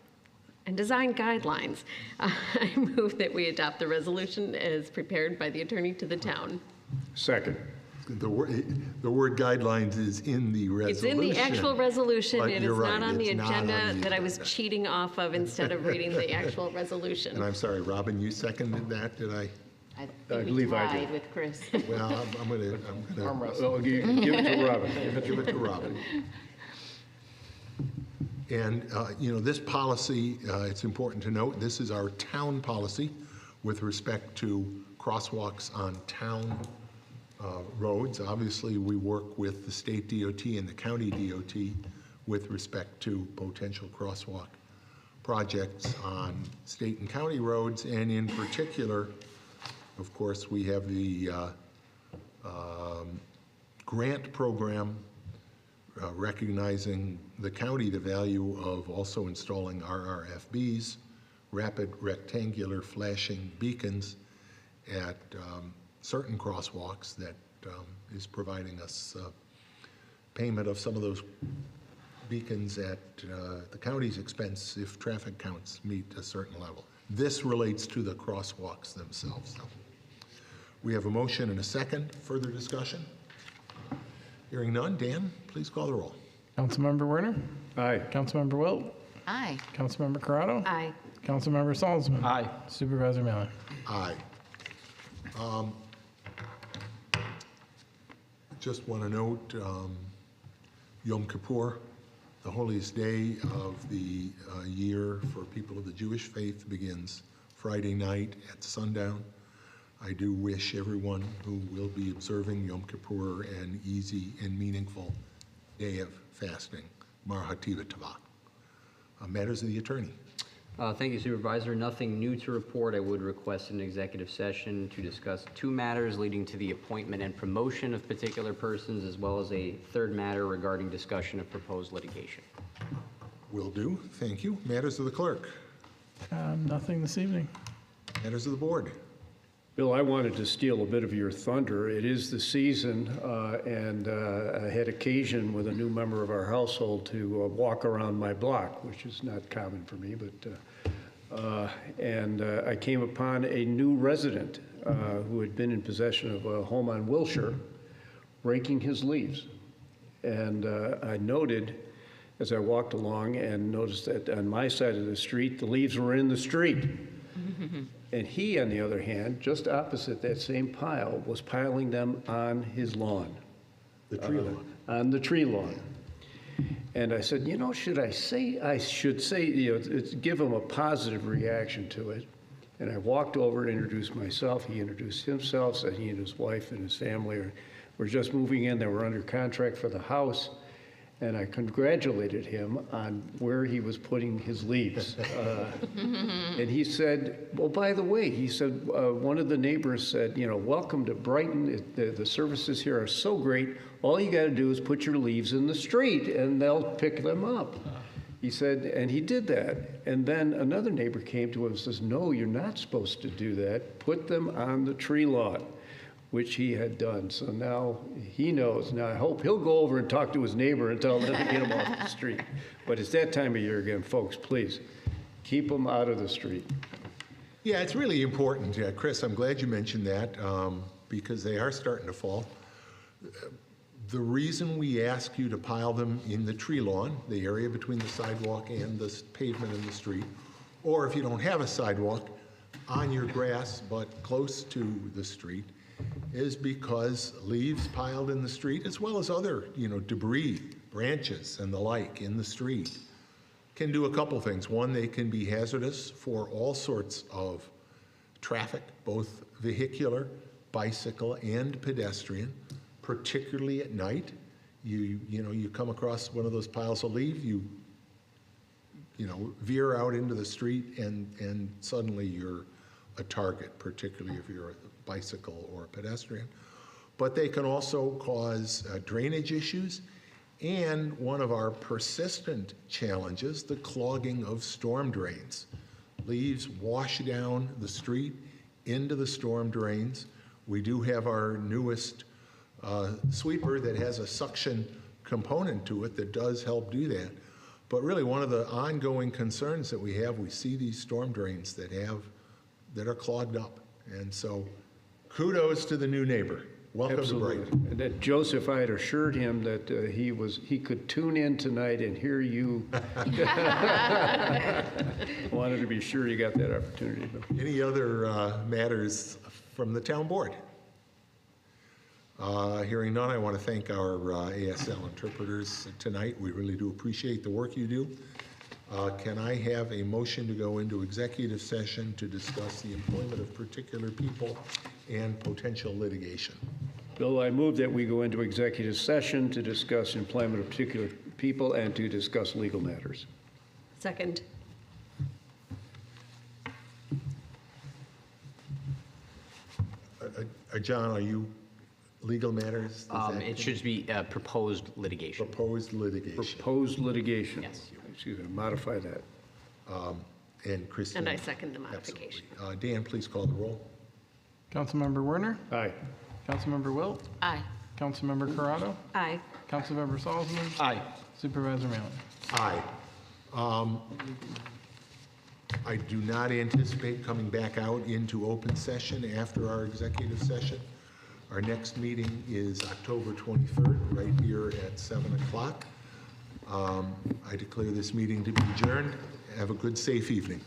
And design guidelines. I move that we adopt the resolution as prepared by the attorney to the town. Second. The word guidelines is in the resolution. It's in the actual resolution. But It is you're right, not on the it's not on agenda the that I was agenda. cheating off of instead of reading the actual And resolution. I'm sorry, Robin, you seconded that, did I? I I think we believe I did. tied with Chris. Well, I'm gonna Well, give it to Robin. give it to Robin. And, this policy, it's important to note, this is our town policy with respect to crosswalks on town roads. Obviously, we work with the state DOT and the county DOT with respect to potential crosswalk projects on state and county roads, and in particular, of course, we have the grant program recognizing the county the value of also installing RRFBs, rapid rectangular flashing beacons, at certain crosswalks that is providing us payment of some of those beacons at the county's expense if traffic counts meet a certain level. This relates to the crosswalks themselves. We have a motion and a second. Further discussion? Hearing none. Dan, please call the roll. Councilmember Werner? Aye. Councilmember Wilt? Aye. Councilmember Corrado? Aye. Councilmember Salzman? Aye. Supervisor Mallon? Aye. Just want to note, Yom Kippur, the holiest day of the year for people of the Jewish faith, begins Friday night at sundown. I do wish everyone who will be observing Yom Kippur an easy and meaningful day of fasting. Mar Hativa Tava. Matters of the attorney. Thank you, Supervisor. Nothing new to report. I would request an executive session to discuss two matters leading to the appointment and promotion of particular persons, as well as a third matter regarding discussion of proposed litigation. Will do. Thank you. Matters of the clerk. Nothing this evening. Matters of the board. Bill, I wanted to steal a bit of your thunder. It is the season, and I had occasion with a new member of our household to walk around my block, which is not common for me, but I came upon a new resident who had been in possession of a home on Wilshire, raking his leaves. And I noted, as I walked along, and noticed that on my side of the street, the leaves were in the street. And he, on the other hand, just opposite that same pile, was piling them on his lawn. The tree lawn. On the tree lawn. And I said, I should say, give him a positive reaction to it. And I walked over and introduced myself. He introduced himself, said he and his wife and his family were just moving in. They were under contract for the house. And I congratulated him on where he was putting his leaves. And he said, well, by the way, he said, one of the neighbors said, welcome to Brighton. The services here are so great. All you got to do is put your leaves in the street and they'll pick them up. He said, and he did that. And then another neighbor came to him and says, no, you're not supposed to do that. Put them on the tree lawn, which he had done. So now he knows. Now I hope he'll go over and talk to his neighbor and tell them to get him off the street. But it's that time of year again, folks, please, keep them out of the street. Yeah, it's really important. Yeah, Chris, I'm glad you mentioned that because they are starting to fall. The reason we ask you to pile them in the tree lawn, the area between the sidewalk and the pavement in the street, or if you don't have a sidewalk, on your grass but close to the street, is because leaves piled in the street, as well as other, debris, branches and the like in the street, can do a couple things. One, they can be hazardous for all sorts of traffic, both vehicular, bicycle, and pedestrian, particularly at night. You come across one of those piles of leaves, you veer out into the street, and suddenly you're a target, particularly if you're a bicycle or a pedestrian. But they can also cause drainage issues, and one of our persistent challenges, the clogging of storm drains. Leaves wash down the street into the storm drains. We do have our newest sweeper that has a suction component to it that does help do that. But really, one of the ongoing concerns that we have, we see these storm drains that are clogged up. And so kudos to the new neighbor. Welcome to Brighton. Absolutely. And that Joseph, I had assured him that he could tune in tonight and hear you. Wanted to be sure you got that opportunity. Any other matters from the town board? Hearing none, I want to thank our ASL interpreters tonight. We really do appreciate the work you do. Can I have a motion to go into executive session to discuss the employment of particular people and potential litigation? Bill, I move that we go into executive session to discuss employment of particular people and to discuss legal matters. Second. John, are you legal matters? It should be proposed litigation. Proposed litigation. Proposed litigation. Yes. Excuse me, modify that. And Christine? And I second the modification. Absolutely. Dan, please call the roll. Councilmember Werner? Aye. Councilmember Wilt? Aye. Councilmember Corrado? Aye. Councilmember Salzman? Aye. Supervisor Mallon? Aye. I do not anticipate coming back out into open session after our executive session. Our next meeting is October 23rd, right here at 7 o'clock. I declare this meeting to be adjourned. Have a good, safe evening.